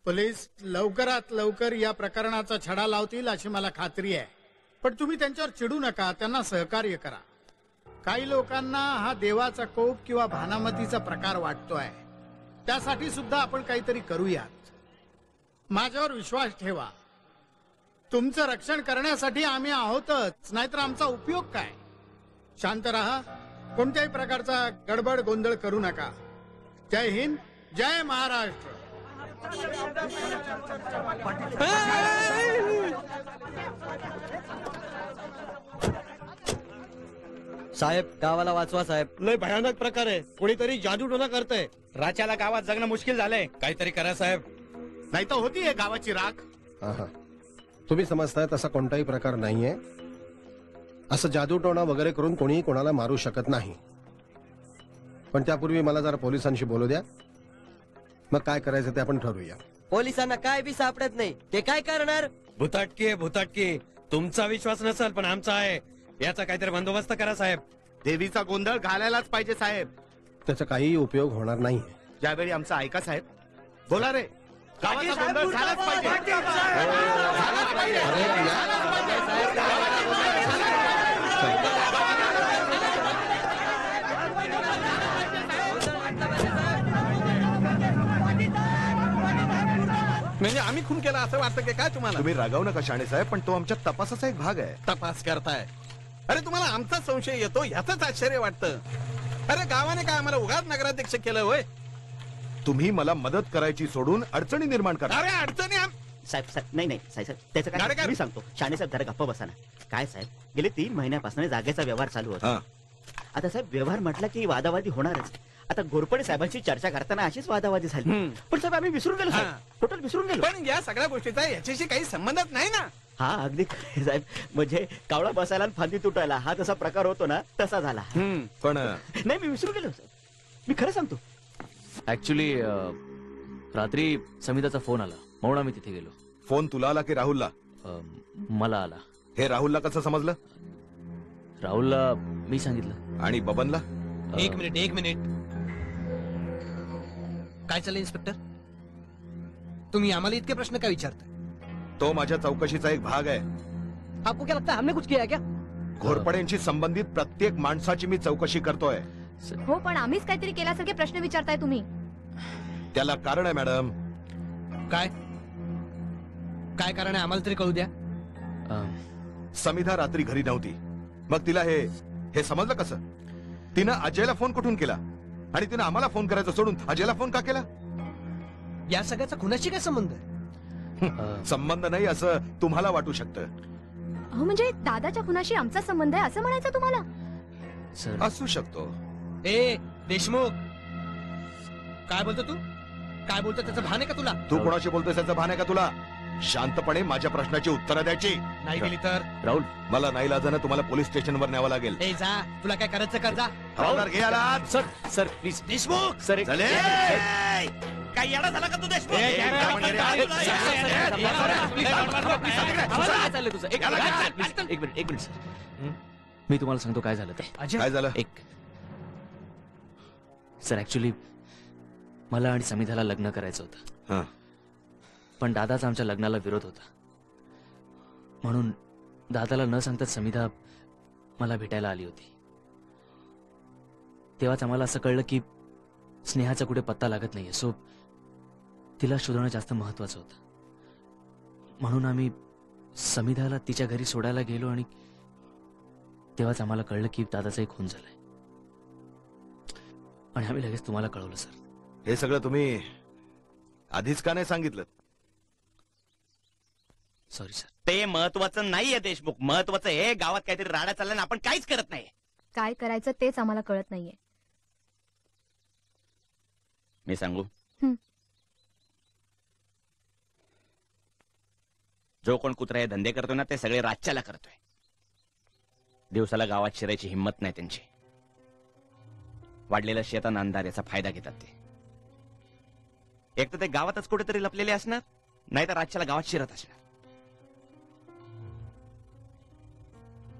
पोलीस लवकरात लवकर या प्रकरणाचा छडा लावतील अशी मला खात्री आहे. पण तुम्ही त्यांच्यावर चिडू नका, त्यांना सहकार्य करा. काही लोकांना हा देवाचा कोप किंवा भानामतीचा प्रकार वाटतोय, त्यासाठी सुद्धा आपण काहीतरी करूयात. माझ्यावर विश्वास ठेवा. तुमचं रक्षण करण्यासाठी आम्ही आहोतच, नाहीतर आमचा उपयोग काय. शांत राहा, कोणत्याही प्रकारचा गडबड गोंधळ करू नका. जय हिंद, जय महाराष्ट्र. साहेब, गावाला वाचवा साहेब. लय भयानक प्रकार आहे. कोणीतरी जादूटोना करतंय. राजाला गावात जगणं मुश्किल झालंय. काहीतरी करा साहेब. नाही तर होतीये गावाची राख. तुम्ही समजताय तसा कोणताही प्रकार नाहीये. असं जादूटोणा वगैरे करून कोणीही कोणाला मारू शकत नाही. पण त्यापूर्वी मला जरा पोलिसांशी बोलू द्या, मग काय करायचं ते आपण ठरवूया. पोलिसांना काय बी सापडत नाही, ते काय करणार? भुताटकी आहे, भुताटकी. तुमचा विश्वास नसेल पण आमचा आहे. याचा काहीतरी बंदोबस्त करा साहेब. देवीचा गोंधळ घालायलाच पाहिजे साहेब. त्याचा काही उपयोग होणार नाही. ज्यावेळी आमचं ऐका साहेब. बोला रे. गावाचा गोंधळ झालाच पाहिजे. म्हणजे आम्ही खून केला असं वाटतं की काय तुम्हाला? तुम्ही रागावू नका शाणे साहेब, पण तो आमच्या तपासाचा एक भाग आहे. तपास करताय? अरे तुम्हाला आमचा संशय येतो ह्याच आश्चर्य वाटतं. अरे गावाने काय आम्हाला उगाच नगराध्यक्ष केलं होय? तुम्ही मला मदत करायची सोडून अडचणी निर्माण करा. अरे अडचणी साहेब साहेब नाही नाही साहेब त्याचं काय मी सांगतो. शाणे साहेब जरा गप्प बसा ना. काय साहेब गेले 3 महिन्यापासून जागेचा व्यवहार चालू होता. आता साहेब व्यवहार म्हटलं की वादावादी होणारच. आता घोरपडे साहेबांची चर्चा करताना अशीच वादावादी झाली. पण साहेब आम्ही विसरून गेलो साहेब. टोटल विसरून गेलो. पण या सगळ्या गोष्टीचा याच्याशी काही संबंधच नाही ना. हा अगदी खरं साहेब. म्हणजे कावळा बसायला आणि फांदी तुटायला हा जसा प्रकार होतो ना तसा झाला. पण नाही मी विसरून गेलो साहेब. मी खरं सांगतो. ऍक्च्युली रात्री समिताचा फोन आला म्हणून आम्ही तिथे गेलो. फोन तुला आला की राहुलला? मला आला. हे राहुलला कसं समजलं? राहुलला मी सांगितलं. आणि बबनला? एक मिनिट काय चाललंय इन्स्पेक्टर? तुम्ही आम्हाला इतके प्रश्न काय विचारताय? तो माझ्या चौकशीचा एक भाग आहे. आपको क्या लगता है हमने कुछ किया है क्या? घोरपड्यांशी संबंधित प्रत्येक माणसाची मी चौकशी करतोय. हो पण आम्हीच काहीतरी केल्यासारखे प्रश्न विचारताय तुम्ही. त्याला कारण आहे मॅडम. काय कारण आहे आम्हाला तरी कळू द्या. समिधा रात्री घरी नव्हती. मग तिला हे समजलं कसं? तिनं अजयला फोन कुठून केला आणि तिनं आम्हाला फोन करायचा सोडून अजयला फोन का केला? या सगळ्याचा खुनाशी काय संबंध आहे? संबंध नाही असं तुम्हाला वाटू शकतं. हो म्हणजे दादाच्या खुनाशी आमचा संबंध आहे असं म्हणायचं तुम्हाला? असू शकतो. ए देशमुख काय बोलतो तू? काय बोलतो त्याचं भान आहे का तुला? तू कोणाशी बोलतोय त्याचं भान आहे का तुला? शांतपणे माझ्या प्रश्नाची उत्तरं द्यायची. नाही दिली तर राहुल मला नाही लाजानं तुम्हाला पोलीस स्टेशनवर न्यावं लागेल. ए जा तुला काय करायचं कर जा. हवालदार घे याला. Sir please. देशमुख सर काही येडा झाला का तू देशमुख? एक मिनिट सर. मी तुम्हाला सांगतो काय झालं ते. काय झालं? सर ऍक्च्युली मला आणि समिधाला लग्न करायचं होतं. पण दादाचा आमच्या लग्नाला विरोध होता. म्हणून दादाला न सांगताच समिधा मला भेटायला आली होती. तेव्हाच आम्हाला असं कळलं की स्नेहाचा कुठे पत्ता लागत नाहीये. सो तिला शोधणं जास्त महत्वाचं होतं. म्हणून आम्ही समिधाला तिच्या घरी सोडायला गेलो आणि तेव्हाच आम्हाला कळलं की दादाचा एक खून झालाय. आणि आम्ही लगेच तुम्हाला कळवलं सर. हे सगळं तुम्ही आधीच का नाही सांगितलं? Sorry sir. ते महत्वाचं नाहीये देशमुख. महत्वाचं हे गावात काहीतरी राडा चालला ना आपण काहीच करत नाही. काय करायचं तेच आम्हाला कळत नाहीये. मी सांगू? जो कोण कुत्रा हे धंदे करतोय ना ते सगळे रातच्याला करतोय. दिवसाला गावात शिरायची हिंमत नाही त्यांची. वाढलेला शेतान अंधार याचा फायदा घेतात ते. एक तर ते गावातच कुठेतरी लपलेले असणार, नाही तर रातच्याला गावात शिरत असणार.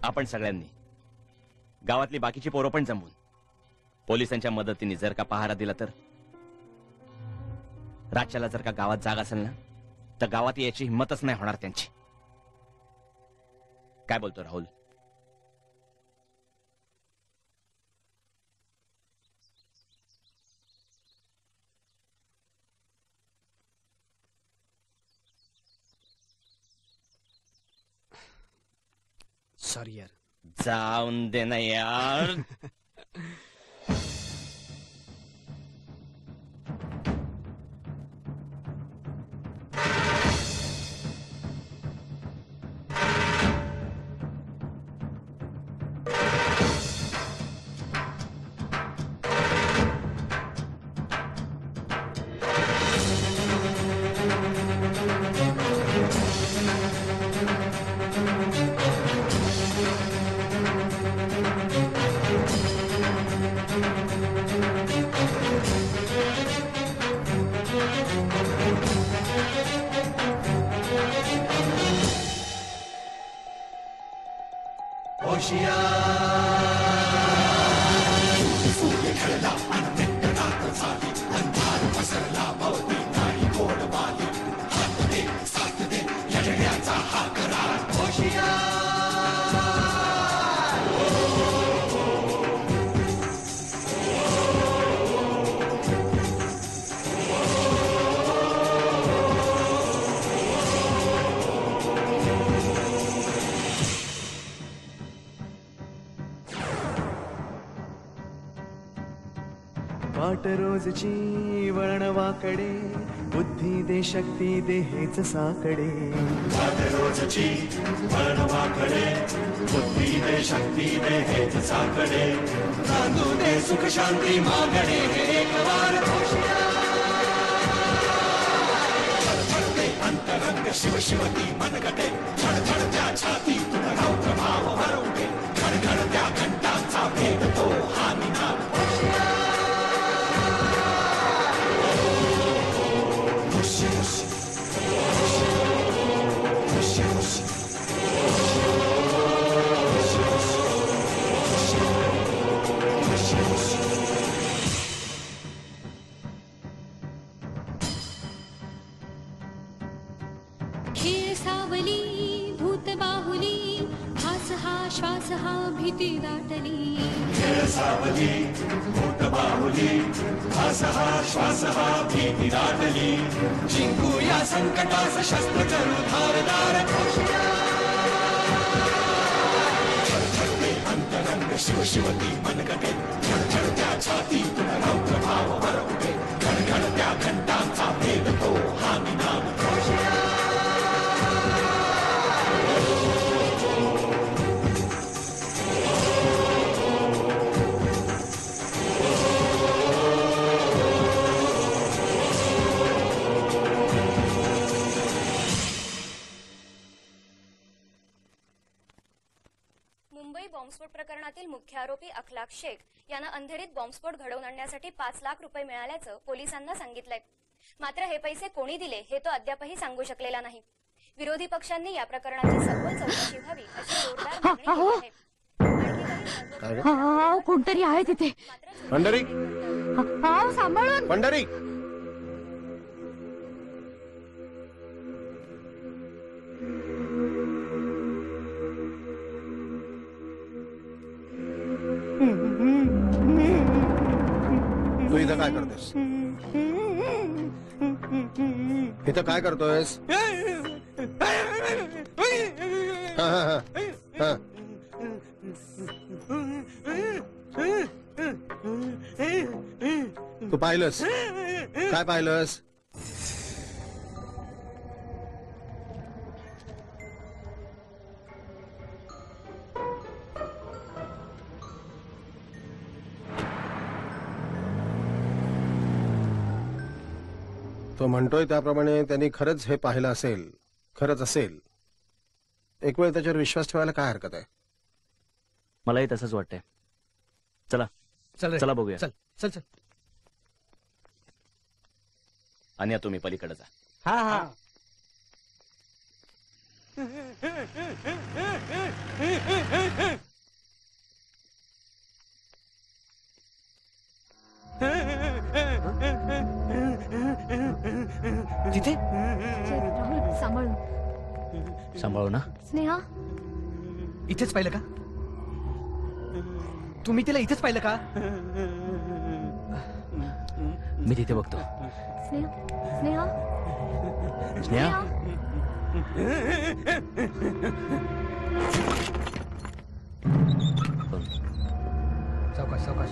आपण सगळ्यांनी गावातली बाकीची पोरं पण जमवून पोलिसांच्या मदतीने जर का पहारा दिला तर रातच्याला जर का गावात जाग असेल ना तर गावात याची हिंमतच नाही होणार त्यांची. काय बोलतो राहुल? सॉरी यार. जाऊन दे ना यार. वाट रोजची वळणवाकडे, बुद्धी दे शक्ती दे हेच साकडे. वाट रोजची वळणवाकडे, बुद्धी दे शक्ती दे हेच साकडे. नांदू दे सुख शांती मागणे हे एक वार घोषणा. अंतरंग शिव शिवती मनगटे, धडधडत्या छाती तुला प्रभाव हरवते. घडघडत्या घंटांचा भेद तो हा निनाद. खेळ सावली भूत बाहुली, हास हा श्वास हा भीती दाटली. खेळ सावली भूत बाहुली, हास हा श्वास हा भीती दाटली. जिंकू या संकटास शस्त्र करू धारदार घोषणा. छळछळते अंतरंग शिव शिवती मनगटे, धडधडत्या छाती तुला प्रभाव हरवते. घडघडत्या घंटांचा भेद तो हा निनाद घोषणा. मुंबई बॉम्बस्फोट प्रकरणातील मुख्य आरोपी अखलाक शेख यांना अंधेरीत बॉम्बस्फोट घडवून आणण्यासाठी 5 लाख रुपये मिळाल्याचं पोलिसांना सांगितलंय. मात्र हे पैसे कोणी दिले हे तो अद्यापही सांगू शकलेला नाही. विरोधी पक्षांनी या प्रकरणाची सखोल चौकशी व्हावी अशी जोरदार मागणी केली आहे. कोणतरी आहे तिथे. पंढरी सांभाळून. पंढरी तू इथं काय करतोस? इथं काय करतोयस? हा हा हा हा. तू पाहिलंस? काय पाहिलंस? तो म्हणतोय त्याप्रमाणे त्यांनी खरंच हे पाहिलं असेल, खरंच असेल. एक वेळ त्याच्यावर विश्वास ठेवायला काय हरकत आहे? मलाही तसंच वाटतंय. चला चला बघूया. चल चल चल. आणि तुम्ही पलीकडे जा. हा हा. तिथे राहुल सांभाळून. सांभाळू ना. स्नेहा इथेच पाहिलं का? तुम्ही तिला इथेच पाहिलं का? मी तिथे बघतो. स्नेहा स्नेहा स्नेहा. सावकाश सावकाश.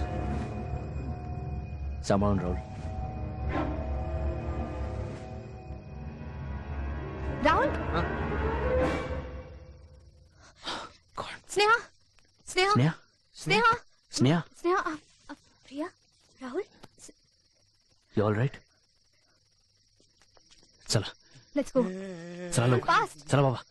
सांभाळून Rahul. Rahul. Sneha Sneha Sneha Sneha Sneha Sneha Priya Rahul. You all right. चला लेट्स गो. चला लवकर. फास्ट. चला बाबा.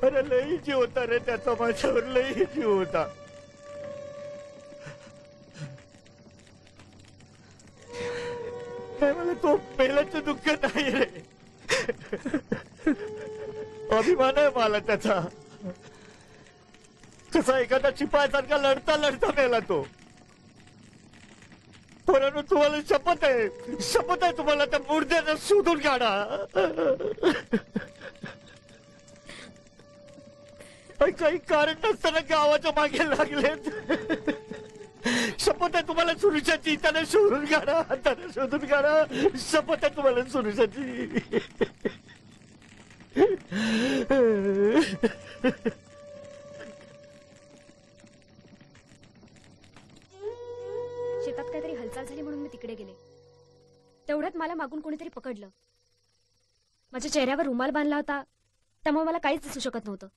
अरे लई जीव होता रे त्याचा, माझ्यावर लई जीव होता. मला तो पहिल्याचं दुःख नाही रे, अभिमान आहे मला त्याचा. कसा एखादा शिपायासारखा लढता लढता मेला तो. परंतु तुम्हाला शपथ आहे तुम्हाला त्या मुर्द्यानं शोधून काढा. काही कारण नसताना गावाच्या मागे लागलेत. शपथ आहे तुम्हाला सुरुशाची, त्याला शोधून काढा, त्याला शोधून काढा. शपथ आहे तुम्हाला सुरुशाची. शेतात काहीतरी हालचाल झाली म्हणून मी तिकडे गेले. तेवढ्यात मला मागून कोणीतरी पकडलं. माझ्या चेहऱ्यावर रुमाल बांधला होता, त्यामुळे मला काहीच दिसू शकत नव्हतं.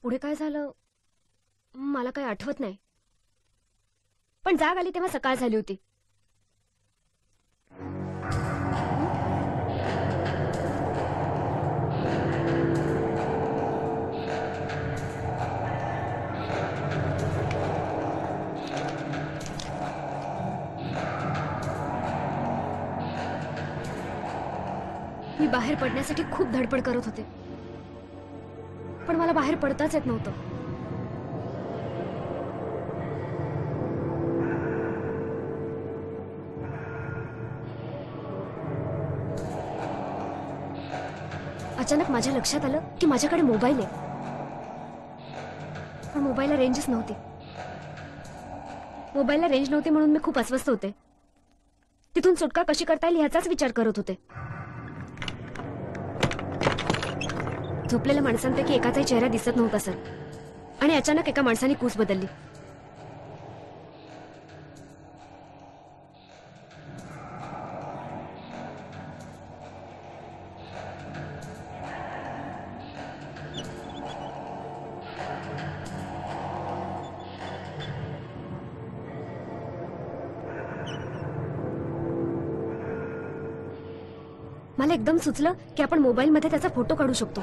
पुढे काय झालं मला काही आठवत नाही, पण जाग आली तेव्हा सकाळ झाली होती. मी बाहेर पडण्यासाठी खूप धडपड करत होते, पण मला बाहेर पडताच येत नव्हतं. अचानक माझ्या लक्षात आलं की माझ्याकडे मोबाईल आहे, पण मोबाईलला रेंजच नव्हती. मोबाईलला रेंज नव्हती म्हणून मी खूप अस्वस्थ होते. तिथून सुटका कशी करता येईल ह्याचाच विचार करत होते. झोपलेल्या माणसांपैकी एकाचाही चेहरा दिसत नव्हता सर, आणि अचानक एका माणसाने कूस बदलली. मला एकदम सुचलं की आपण मोबाईलमध्ये त्याचा फोटो काढू शकतो.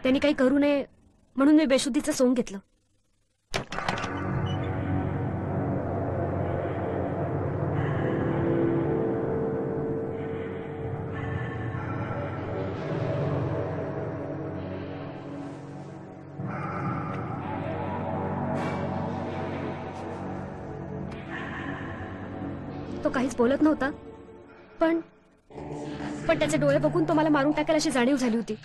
त्यांनी काही करू नये म्हणून मी बेशुद्धीचं सोंग घेतलं. तो काहीच बोलत नव्हता, पण त्याचे डोळे बघून तो मला मारून टाकेल अशी जाणीव झाली होती.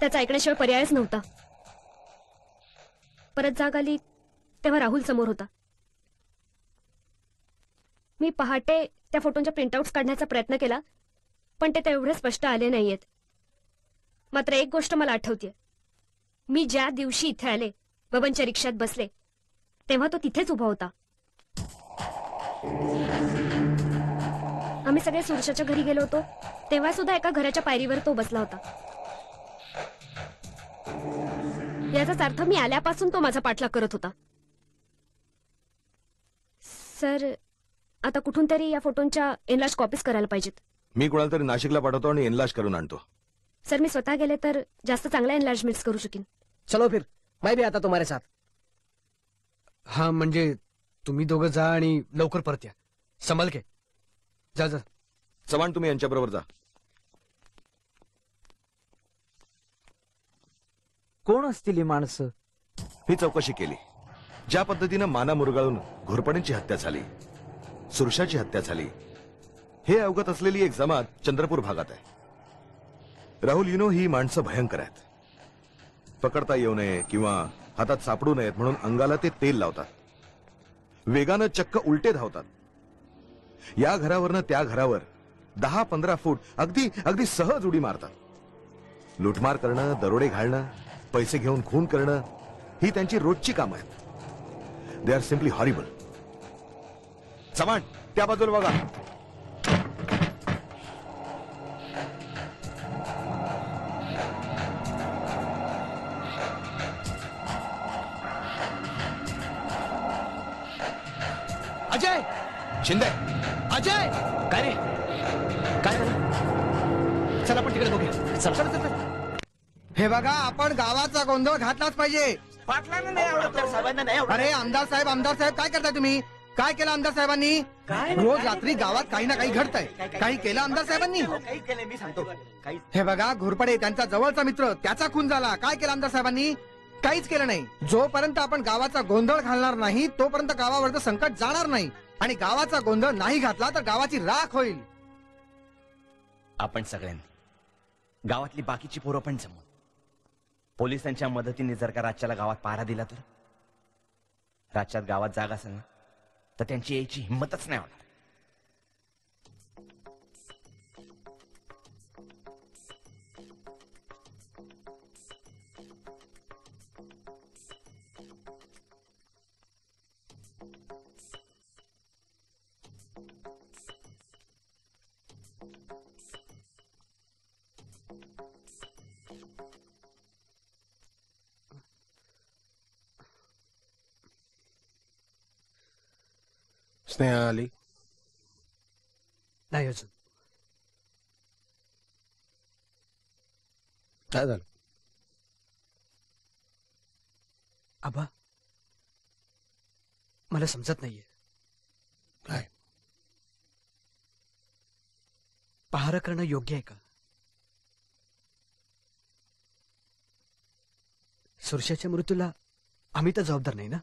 त्याचा ऐकण्याशिवाय पर्यायच नव्हता. परत जाग आली तेव्हा राहुल समोर होता. मी पहाटे त्या फोटोंच्या प्रिंटआउट्स काढण्याचा प्रयत्न केला, पण ते तेवढे स्पष्ट आले नाहीयेत. मात्र एक गोष्ट मला आठवतेय. मी ज्या दिवशी इथे आले, बबनच्या रिक्षात बसले, तेव्हा तो तिथेच उभा होता. आम्ही सगळे सुरशाच्या घरी गेलो होतो, तेव्हा सुद्धा एका घराच्या पायरीवर तो बसला होता. याचाच अर्थ मी आल्यापासून तो माझा पाठलाग करत होता. सर, आता कुठून तरी या फोटोंच्या एनलार्ज कॉपीज करायला पाहिजेत. मी कोणाला तरी नाशिकला पाठवतो आणि एनलार्ज करून आणतो. सर, मी स्वतः गेले तर जास्त चांगल्या एनलार्जमेंट्स करू शकेन. चलो फिर, मैं भी आता तुम्हारे साथ. हा, म्हणजे तुम्ही दोघं जा आणि लवकर परत या. संभाल के जा जा. चव्हाण, तुम्ही यांच्याबरोबर जा. कोण असतील ही माणसं? ही चौकशी केली. ज्या पद्धतीनं माना मुरगाळून घोरपड्यांची हत्या झाली, सुरशाची हत्या झाली, हे अवगत असलेली एक जमात चंद्रपूर भागात आहे. राहुल, ही माणसं भयंकर आहेत. पकडता येऊ नये किंवा हातात सापडू नयेत म्हणून अंगाला ते तेल लावतात. वेगानं चक्क उलटे धावतात. या घरावरनं त्या घरावर 10-15 फूट अगदी अगदी सहज उडी मारतात. लुटमार करणं, दरोडे घालणं, पैसे घेऊन खून करणं, ही त्यांची रोजची कामं आहेत. They are simply horrible. Chavan, त्या बाजूला बघा. अजय, शिंदे, अजय, काय रे? काय झालं? चला आपण तिकडे बघूया. चल चल चल. हे बघा, आपण गावाचा गोंधळ घातलाच पाहिजे. पाटलांना नाही आवडत, साहेबांना नाही आवडत. अरे आमदार साहेब काय करताय तुम्ही? काय केलं आमदार साहेबांनी? रोज रात्री गावात काही ना काही घडतंय. काही केलं आमदार साहेबांनी? काही केलंय, मी सांगतो. काही हे बघा, घोरपडे त्यांचा जवळचा मित्र, त्याचा खून झाला. काय केलं आमदार साहेबांनी? काहीच केलं नाही. जोपर्यंत आपण गावाचा गोंधळ घालणार नाही, तोपर्यंत गावावरचं संकट जाणार नाही. आणि गावाचा गोंधळ नाही घातला तर गावाची राख होईल. आपण सगळ्यांनी, गावातली बाकीची पोरं पण जमून पोलिसांच्या मदतीने जर का रातच्याला गावात पहारा दिला तर, रातच्यात गावात जाग असेल ना, तर त्यांची यायची हिंमतच नाही होणार. स्नेहा आली? नाही अजून. काय झालं? आबा, मला समजत नाहीये. काय? पहारा करणं योग्य आहे का? सुरशाच्या मृत्यूला आम्ही तर जबाबदार नाही ना?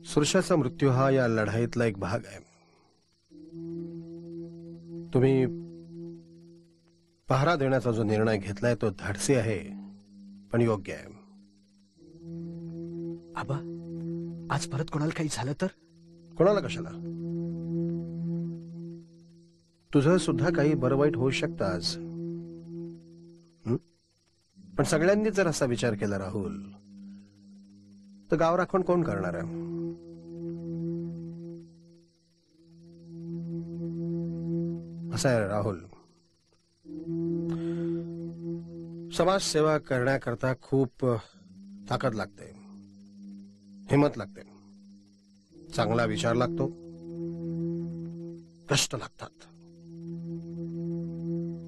सुरशाचा मृत्यू हा या लढाईतला एक भाग आहे. तुम्ही पहारा देण्याचा जो निर्णय घेतलाय तो धाडसी आहे, पण योग्य आहे. आबा, आज परत कोणाला काही झालं तर? कोणाला कशाला? तुझं सुद्धा काही बरं वाईट होऊ शकतं आज. पण सगळ्यांनी जर असा विचार केला राहुल, तर गाव राखण कोण करणार आहे? असं आहे राहुल, समाजसेवा करण्याकरता खूप ताकद लागते, हिंमत लागते, चांगला विचार लागतो, कष्ट लागतात.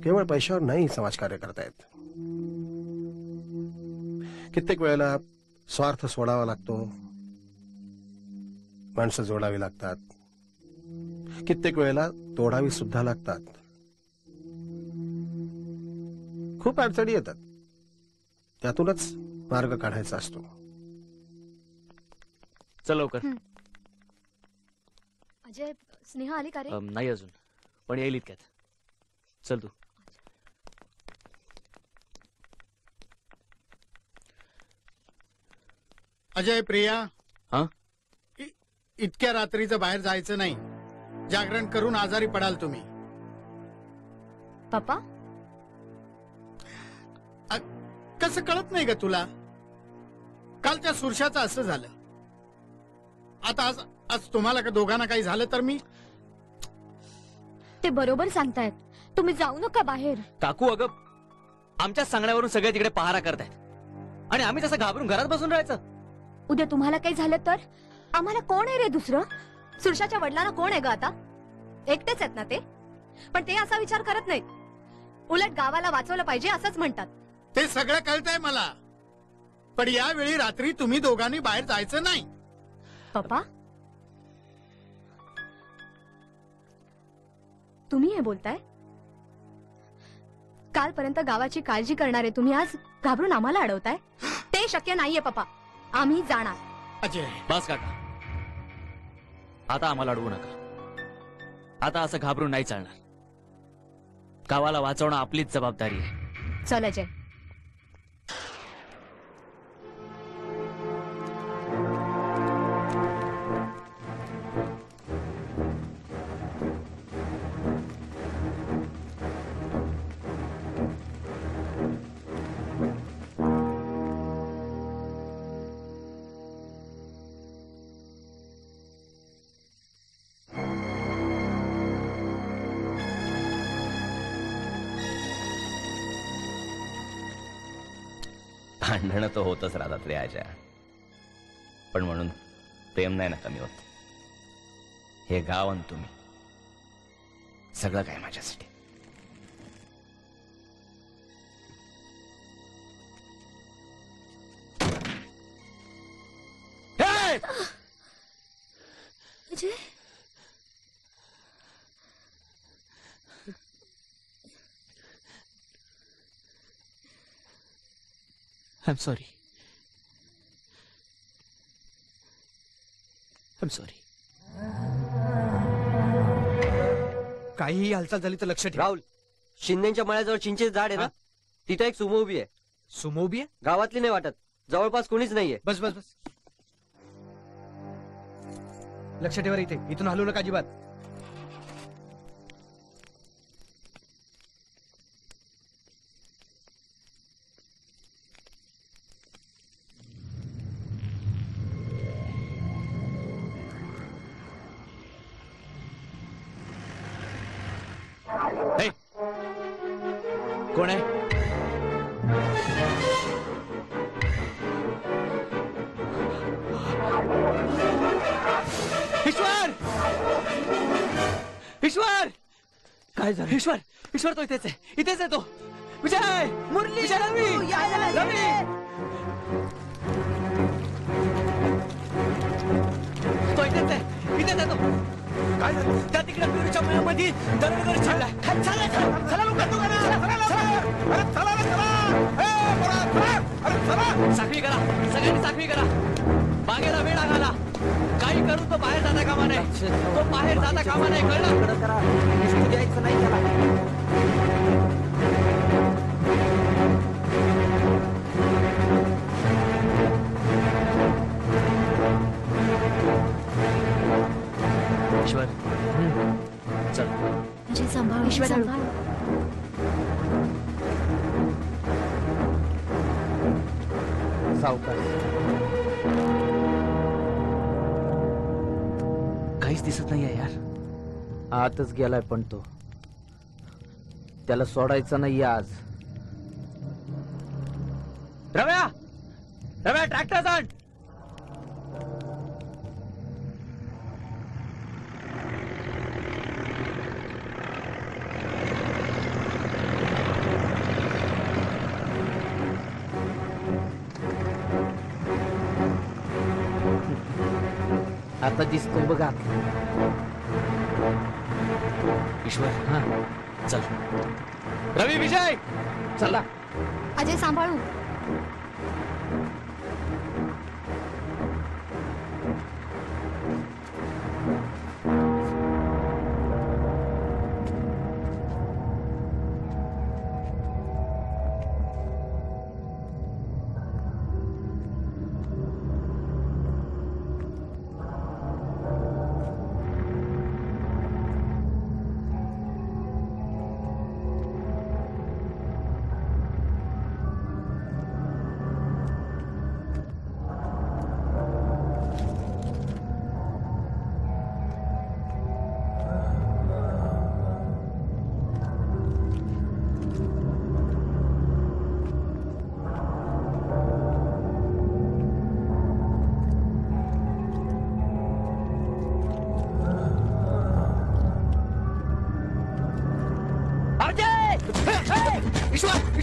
केवळ पैशावर नाही समाजकार्य करता येत. कित्येक वेळेला स्वार्थ सोडावा लागतो, माणसं जोडावी लागतात, कित्येक वेळेला तोडावी सुद्धा लागतात. खूप अडचणी येतात, त्यातूनच मार्ग काढायचा असतो. चल लवकर. अजय, स्नेहा आली का रे? नाही अजून, पण येईल इतक्यात. चल तू. अजय, प्रिया, हा? इतक्या रात्रीचं बाहेर जायचं नाही. जागरण करून आजारी पडाल तुम्ही. पप्पा कसं कळत नाही ग तुला? काल त्या सुरशाचं असं झालं. आता आज तुम्हाला का दोघांना काही झालं तर मी. ते बरोबर सांगतायत. तुम्ही जाऊ नका बाहेर. काकू अगं आमच्या सांगण्यावरून सगळे तिकडे पहारा करतायत आणि आम्ही तसं घाबरून घरात बसून राहायचं. उद्या तुम्हाला काही झालं तर आम्हाला कोण आहे रे दुसरं? सुरशाच्या वडिलांना कोण आहे ग आता? एकटेच आहेत ना ते. पण ते असा विचार करत नाहीत. उलट गावाला वाचवलं पाहिजे असंच म्हणतात. ते सगळं कळतंय मला, पण यावेळी रात्री तुम्ही दोघांनी बाहेर जायचं नाही. पप्पा तुम्ही हे बोलताय? कालपर्यंत गावाची काळजी करणारे तुम्ही आज घाबरून आम्हाला अडवताय? ते शक्य नाहीये पप्पा. आम्ही जाणार. अजय बस काका, आता आम्हाला अडवू नका. आता असं घाबरून नाही चालणार. गावाला वाचवणं आपलीच जबाबदारी आहे. चल अजय. भांडणं तर होतच राहतात रे आजा, पण म्हणून प्रेम नाही ना कमी होत. हे गाव आणि तुम्ही सगळं काय माझ्यासाठी. Ajay I'm sorry. I'm sorry. काहीही हालचाल झाली तर लक्ष ठेव. राहुल, शिंदेच्या मळ्याजवळ चिंचेचं झाड आहे ना, तिथं एक सुमो उभी आहे. सुमो उभी आहे? गावातली नाही वाटत. जवळपास कोणीच नाहीये. बस बस बस, लक्ष ठेवा इथे. इथून हलू नका अजिबात. कोण आहे? ईश्वर! ईश्वर! काय झालं? ईश्वर! ईश्वर तो इथेच आहे. इथेच आहे तो. विजय! मुरली! विजय रवी! रवी! तो इथेच आहे. इथेच आहे तो. काय झालं? त्या तिकडे पिवरीच्या मळ्यामध्ये दरडगर छाडलाय. चला चला लवकर तू चला साखळी करा. सगळ्यांनी साखळी करा. बागेला वेळ घाला. काही करून तो बाहेर जाता कामा नाही. तो बाहेर जाता कामा नाही. कळलं? द्यायचं नाही त्याला. ईश्वर चल. अजय सांभाळ. ईश्वर सांभाळ. सावकाश. काहीच दिसत नाहीये यार. आतच गेलाय पण तो. त्याला सोडायचं नाहीये आज. रव्या! रव्या ट्रॅक्टर आण. आता दिसतो बघा. ईश्वर हा चल. रवी, विजय चला. अजय सांभाळू.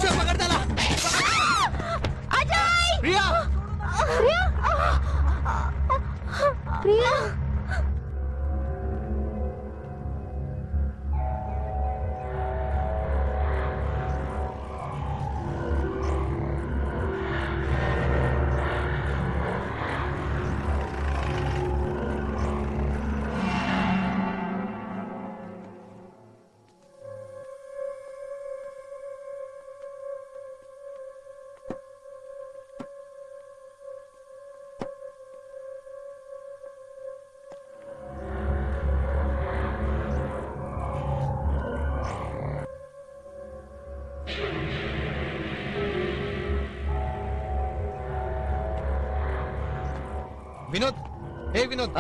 ईश्वर पकड त्याला. अजय! प्रिया प्रिया विनोद, हे विनोद.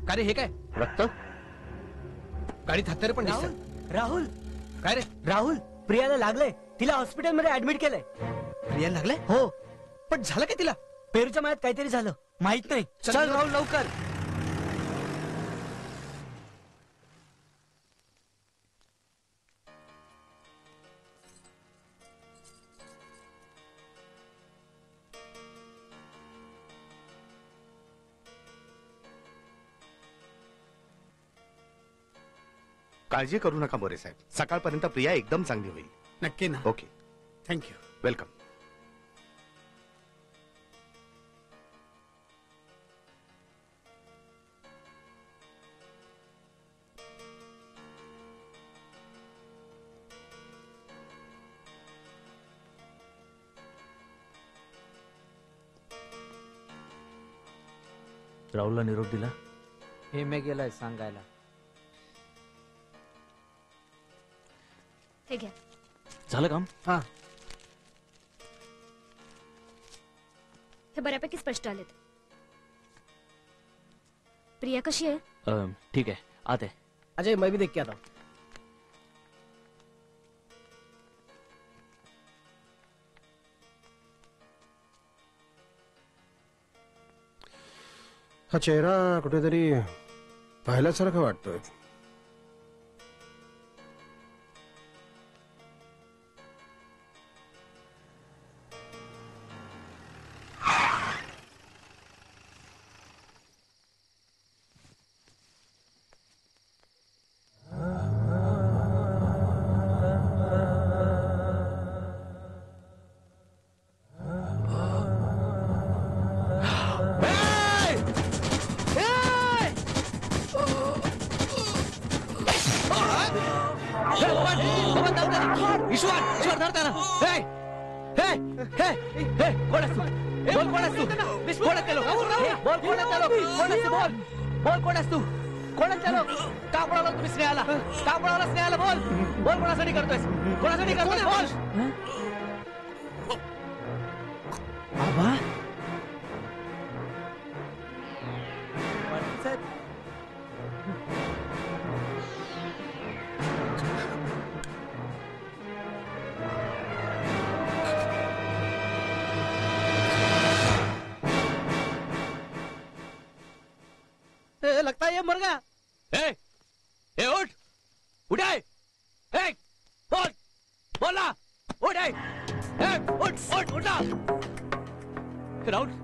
का रे, हे काय रक्त? गाडीत हत्यारे पण दिसतात. राहुल काय रे? राहुल प्रियाला लागलंय, तिला हॉस्पिटलमध्ये ऍडमिट केलंय. प्रियाला लागलंय? हो. पण झालं काय तिला? पेरूच्या मळ्यात काहीतरी झालं, माहित नाही. चल राहुल लवकर. काळजी करू नका मोरे साहेब, सकाळपर्यंत प्रिया एकदम चांगली होईल. नक्की ना? Okay, thank you. वेलकम. राहुलला निरोप दिला? हे मी गेलाय सांगायला. हे घ्या. झालं काम? हा. हे बऱ्यापैकी स्पष्ट आलेत. प्रिया कशी आहे? ठीक आहे, आते. अजय मैं भी देख के आता हूं. हा चेहरा कुठेतरी पाहिल्यासारखं वाटतोय. ईश्वर धर त्याला. हे हे हे हे कोण आहेस तू? बोल कोण आहेस तू? कोण आहेत ते लोक? बोल कोण आहेत ते लोक? कोण आहेस तू? बोल बोल कोण आहेस तू? कोण आहेत ते लोक? का बोलावलं तुम्ही स्नेहाला? का बोलावलं स्नेहाला? बोल बोल कोणासाठी करतोयस? कोणासाठी करतोयस? बोल. आबा लगता है ये मर गया. ए उठ उठ. ए बोल बोल ना. उठ. उठ उठ उठ ना. राहुल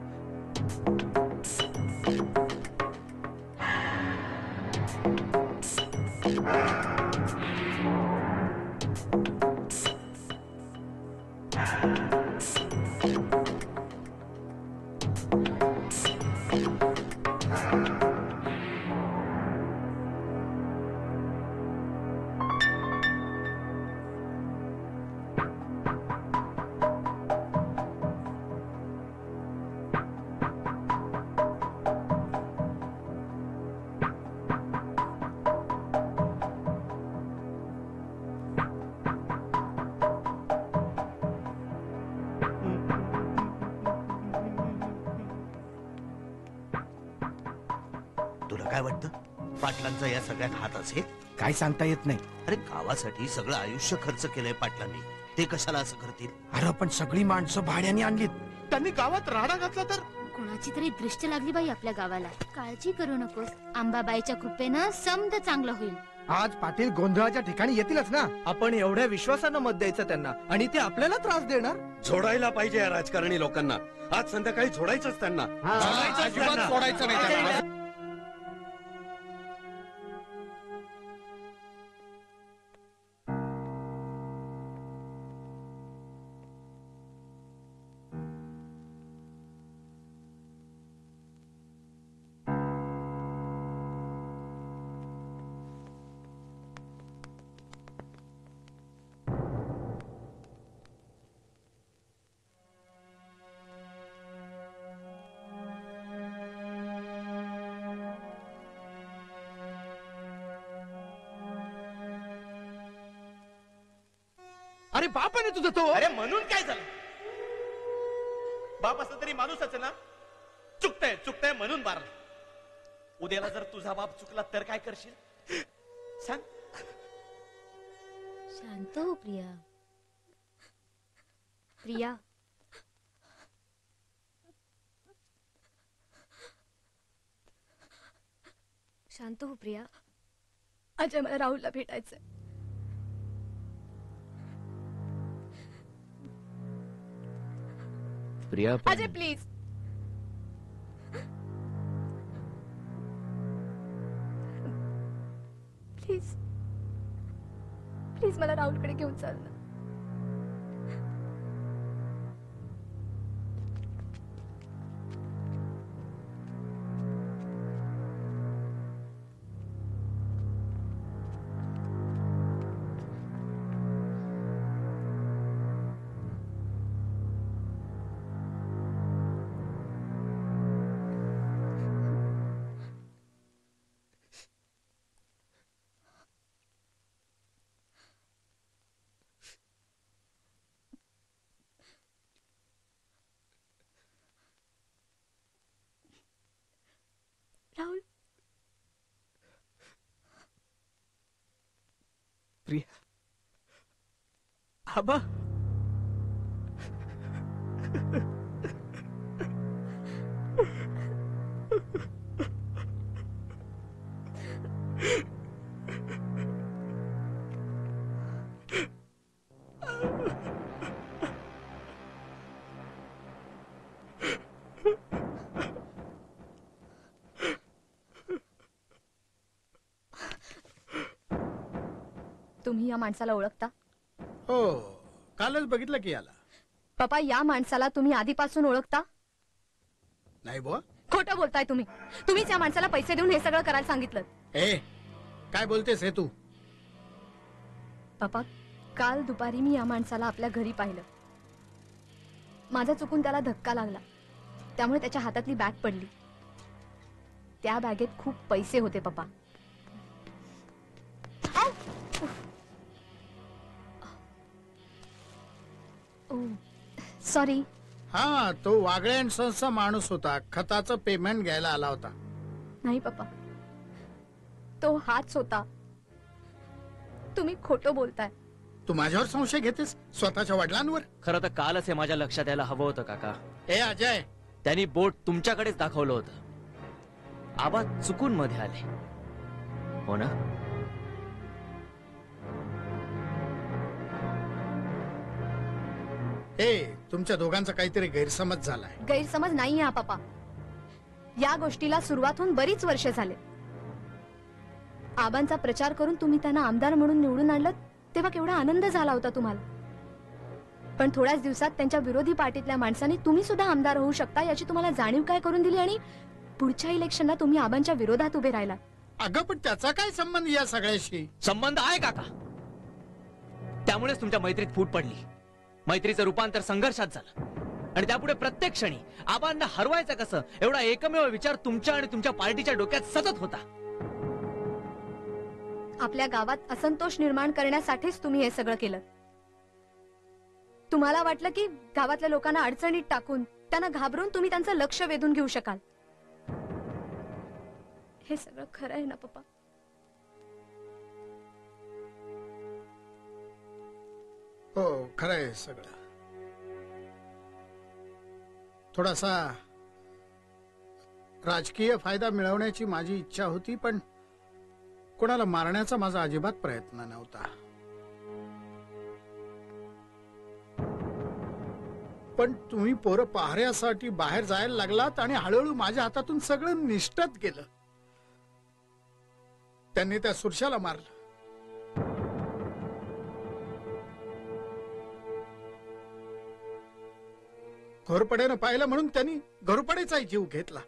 तुला काय वाटतं पाटलांचा या सगळ्यात हात असेल? काय सांगता येत नाही. अरे गावासाठी सगळं आयुष्य खर्च केलंय पाटलांनी, ते कशाला असं करतील? अरे पण सगळी माणसं भाड्याने आणलीत. त्यांनी गावात राडा घातला तर कोणाची तरी दृष्ट लागली बाई आपल्या गावाला. काळजी करू नकोस, अंबाबाईच्या कृपेनं समद चांगलं होईल. आज पाटील गोंधळाच्या ठिकाणी येतीलच ना. आपण एवढ्या विश्वासानं मत द्यायचं त्यांना आणि ते आपल्याला त्रास देणार. झोडायला पाहिजे या राजकारणी लोकांना. आज संध्याकाळी झोडायचंच त्यांना. अजिबात सोडायचं नाही त्यांना. अरे बापाने तुझं तो. अरे म्हणून काय झालं? बाप असं तरी माणूसच आहे ना. चुकतंय म्हणून बारला. उद्याला जर तुझा बाप चुकला तर काय करशील सांग? शांत हो प्रिया. प्रिया, शांत हो प्रिया. अजय, मला राहुलला भेटायचंय. Priya Ajay please. Please please मला राहुलकडे घेऊन चाल ना. राहुल, प्रिया. आबा. तुम्ही या माणसाला ओळखता? हो, कालच बघितलं की याला. पप्पा, या माणसाला तुम्ही आधीपासून ओळखता? नाही बुवा. खोटं बोलताय तुम्ही. तुम्हीच या माणसाला पैसे देऊन हे सगळं करायला सांगितलं. ए, काय बोलतेस हे तू? पप्पा, काल दुपारी मी या माणसाला आपल्या घरी पाहिलं. माझा चुकून त्याला धक्का लागला, त्यामुळे त्याच्या हातातली बॅग पडली. त्या बॅगेत खूप पैसे होते पप्पा. सॉरी. हा, तो वागळे अँड सन्सचा माणूस होता. खताचं पेमेंट घ्यायला आला होता. नाही पप्पा, तो हाच होता. तुम्ही खोटं बोलताय. तू माझ्यावर संशय घेतेस? स्वतःच्या वडिलांवर? खरं तर कालच हे माझ्या लक्षात यायला हवं होतं काका. ए अजय, त्यांनी बोट तुमच्याकडेच दाखवलं होतं. आबा चुकून मध्ये आले हो ना? तुमच्या दोघांचा काहीतरी गैरसमज झालाय. गैरसमज नाहीये हा पप्पा. या गोष्टीला सुरुवात होऊन बरीच वर्ष झाले. आबांचा प्रचार करून तुम्ही त्यांना आमदार म्हणून निवडून आणलं तेव्हा केवढा आनंद झाला होता तुम्हाला. पण थोड्याच दिवसात त्यांच्या विरोधी पार्टीतल्या माणसांनी तुम्ही सुद्धा आमदार होऊ शकता याची तुम्हाला जाणीव काय करून दिली आणि पुढच्या इलेक्शनला तुम्ही आबांच्या विरोधात उभे राहिला. अगं, पण त्याचा काय संबंध या सगळ्याशी? संबंध आहे काका. त्यामुळेच तुमच्या मैत्रीत फूट पडली. मैत्रीचं रूपांतर संघर्षात झालं आणि त्यापुढे प्रत्येक क्षणी आबांना हरवायचं कसं एवढा एकमेव विचार तुमच्या आणि तुमच्या पार्टीच्या डोक्यात सतत होता. आपल्या गावात असंतोष निर्माण करण्यासाठीच तुम्ही हे सगळं केलं. तुम्हाला वाटलं की गावातल्या लोकांना अडचणीत टाकून त्यांना घाबरून तुम्ही त्यांचं लक्ष वेधून घेऊ शकाल. हे सगळं खरं आहे ना पप्पा? हो, खरं आहे सगळं. थोडासा राजकीय फायदा मिळवण्याची माझी इच्छा होती, पण कोणाला मारण्याचा माझा अजिबात प्रयत्न नव्हता. पण तुम्ही पोरं पहाऱ्यासाठी बाहेर जायला लागलात आणि हळूहळू माझ्या हातातून सगळं निष्ठत गेलं. त्यांनी त्या सुरशाला मारलं. घोरपड्यानं पाहिलं म्हणून त्यांनी घोरपडेचाही जीव घेतला.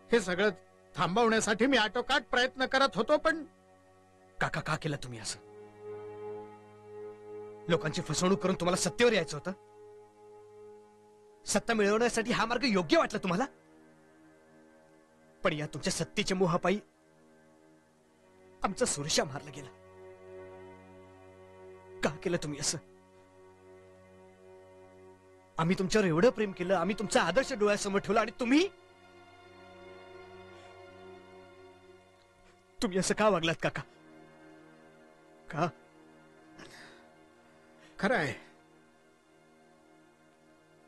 हे सगळं थांबवण्यासाठी मी आटोकाट प्रयत्न करत होतो. पण काका का केलं तुम्ही असं? लोकांची फसवणूक करून तुम्हाला सत्तेवर यायचं होतं? सत्ता मिळवण्यासाठी हा मार्ग योग्य वाटला तुम्हाला? पण या तुमच्या सत्तेच्या मोहापायी आमचा सुरशा मारला गेला. का केलं तुम्ही असं? आम्ही तुमच्यावर एवढं प्रेम केलं, आम्ही तुमचा आदर्श डोळ्यासमोर ठेवला आणि तुम्ही असं का वागलात काका? का? खरं आहे,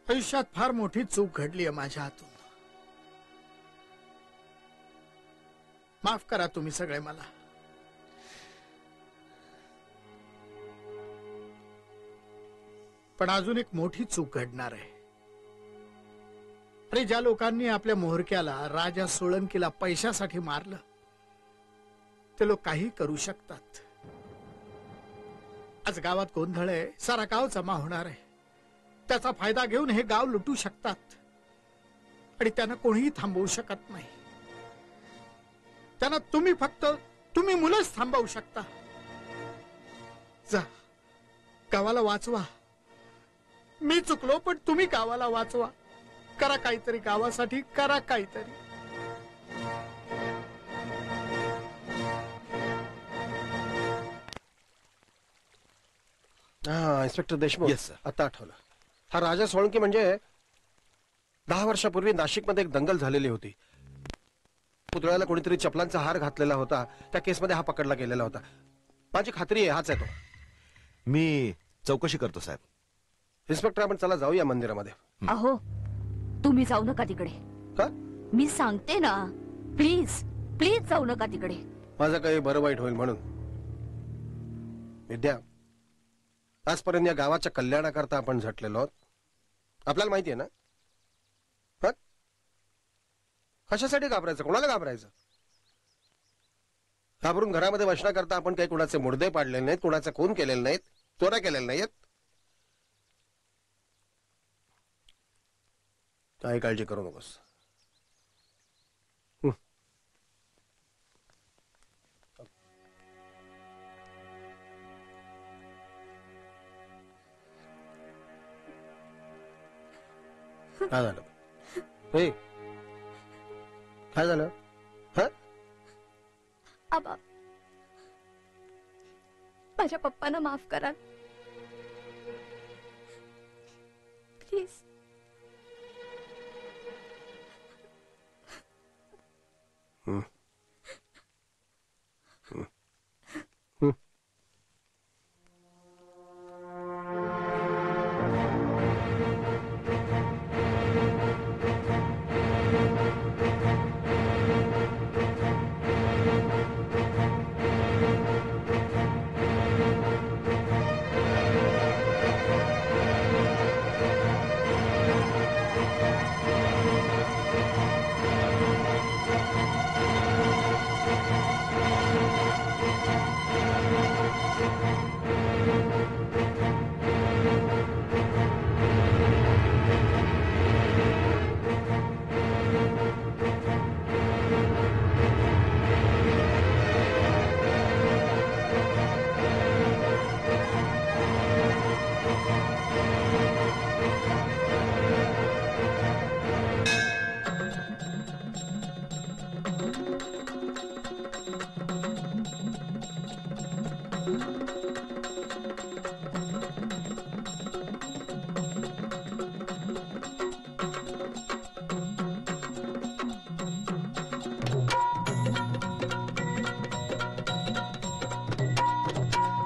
आयुष्यात फार मोठी चूक घडली आहे माझ्या हातून. माफ करा तुम्ही सगळे मला. पण अजून एक मोठी चूक घडणार आहे. अरे, ज्या लोकांनी आपल्या मोहरक्याला राजा सोळंकीला पैशासाठी मारलं, ते लोक काही करू शकतात. आज गावात गोंधळ आहे, सारा गाव जमा होणार आहे. त्याचा फायदा घेऊन हे गाव लुटू शकतात आणि त्यांना कोणीही थांबवू शकत नाही. त्यांना तुम्ही मुलंच थांबवू शकता. जा, गावाला वाचवा. मी चुकलो, पण तुम्ही गावाला वाचवा. करा काहीतरी गावासाठी, करा काहीतरी. हा, इन्स्पेक्टर देशमुख. आता आठवलं. हा राजा सोळंकी म्हणजे 10 वर्षापूर्वी नाशिकमध्ये एक दंगल झालेली होती. पुतळ्याला कोणीतरी चपलांचा हार घातलेला होता. त्या केसमध्ये हा पकडला गेलेला होता. माझी खात्री आहे हाच आहे तो. मी चौकशी करतो साहेब. इन्स्पेक्टर, आपण चला जाऊया मंदिरामध्ये. अहो, तुम्ही जाऊ नका तिकडे. का? मी सांगते ना, प्लीज प्लीज जाऊ नका तिकडे. माझं काही बरं वाईट होईल म्हणून. विद्या, आजपर्यंत या गावाच्या कल्याणाकरता आपण झटलेलो आहोत. आपल्याला माहिती आहे ना? कशासाठी घाबरायचं? कोणाला घाबरायचं? घाबरून घरामध्ये बसण्याकरता आपण काही कुणाचे मुर्दे पाडलेले नाहीत, कुणाचे खून केलेले नाहीत, चोऱ्या केलेल्या नाहीत. काही काळजी करू नकोस. काय झालं? काय झालं? आबा, माझ्या पप्पांना माफ करा प्लीज.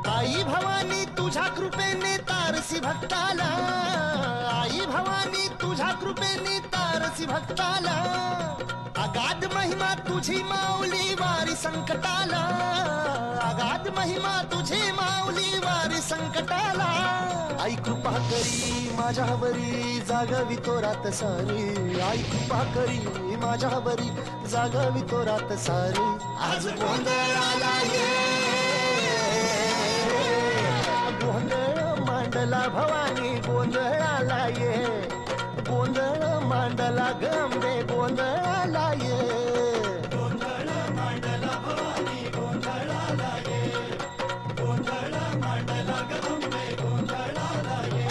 आई भवानी तू तुझ्या कृपेने तारसी भक्ताला, आई भवानी तुझ्या कृपेने तारसी भक्ताला, अगाध महिमा तुझी माऊली वारी संकटाला, अगाध महिमा तुझी माऊली वारी संकटाला, आई कृपा करी माझ्यावरी जागवी तो रात सारी, आई कृपा करी माझ्यावरी जागवी तो रात सारी, आज गोंधळाला ये गोंधळ मांडला भवानी गोंधळाला ये, गोंधळ मांडला गंबे गोंधळाला ये, गोंधळ मांडला भवानी गोंधळाला ये, गोंधळ मांडला गंबे गोंधळाला ये.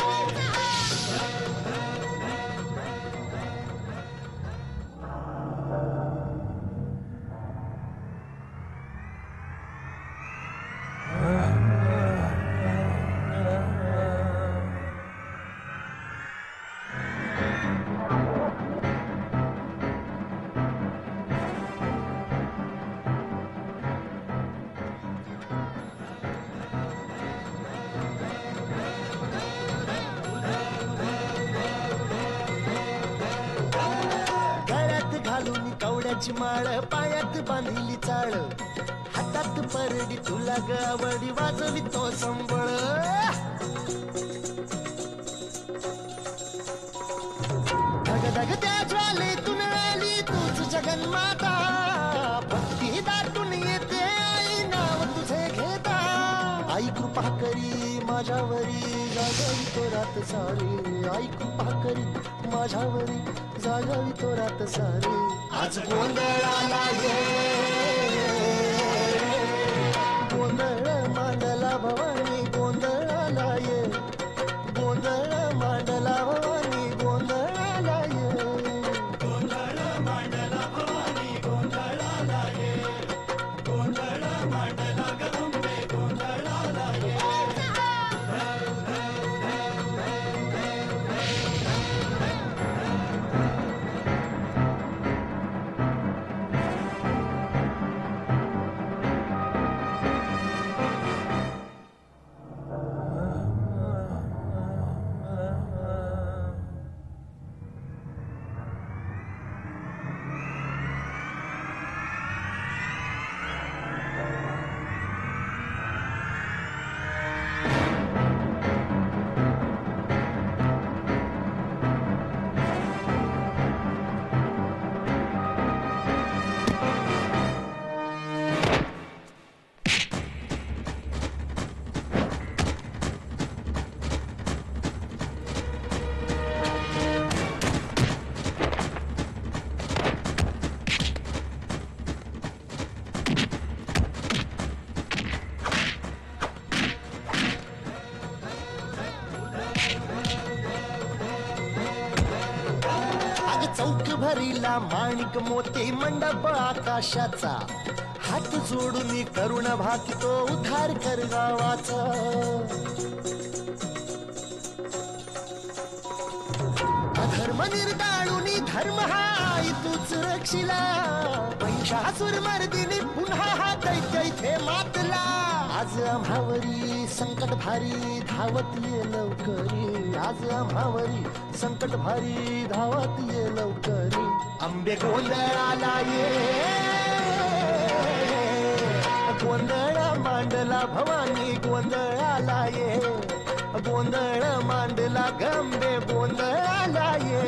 कवड्याची माळ पायात बांधिली चाळ, हातात परडी तुला गावडी वाजवी तो संबळ, धगधग त्या ज्वालेतून आली तूच जगन्माता, भक्ती दाटून येते आई नाव तुझे घेता, आई कृपा करी माझ्यावरी जागवी तो रात सारी, आई कृपा करी माझ्यावरी जागवी तो रात सारी, आज गोंधळाला ये गोंधळ मांडला भवानी गोंधळाला ये, गोंधळ मांडला भवानी गोंधळाला ये, गोंधळ मांडला भवानी गोंधळाला ये, गोंधळ मांडला गंबे गोंधळाला ये. चौक भरीला माणिक मोती मंडप आकाशाचा, हात जोडून करुण भाकितो उद्धार कर गावाचा, अधर्म निर्दाळून धर्म हाय तूच रक्षिला, महिषासुर मर्दिनी पुन्हा हा दैत्य इथे मातला, आज आम्हावरी संकट भारी धावत ये लवकरी, आज आम्हावरी संकट भारी धावत ये लवकरी, आंबे गोंधळाला ये गोंधळ मांडला भवानी गोंधळाला ये, गोंधळ मांडला गंबे गोंधळाला ये,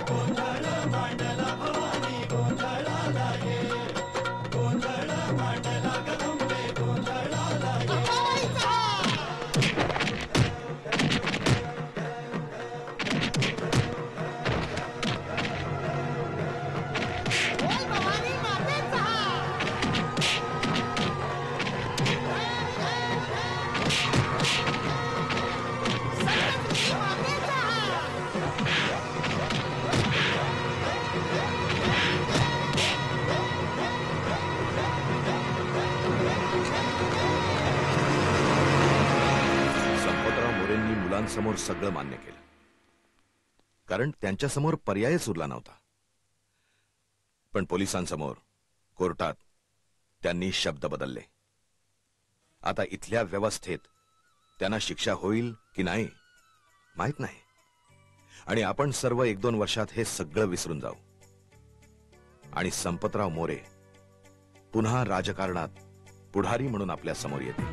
गोंधळ मांडला भवानी गोंधळाला ये, गोंधळ मांडला गंबे गोंधळाला ये. समोर सगळं मान्य केलं, कारण त्यांच्यासमोर पर्यायच उरला नव्हता. पण पोलिसांसमोर कोर्टात त्यांनी शब्द बदलले. आता इथल्या व्यवस्थेत त्यांना शिक्षा होईल की नाही माहित नाही, आणि आपण सर्व 1-2 वर्षात हे सगळं विसरून जाऊ आणि संपतराव मोरे पुन्हा राजकारणात पुढारी म्हणून आपल्या समोर येतील.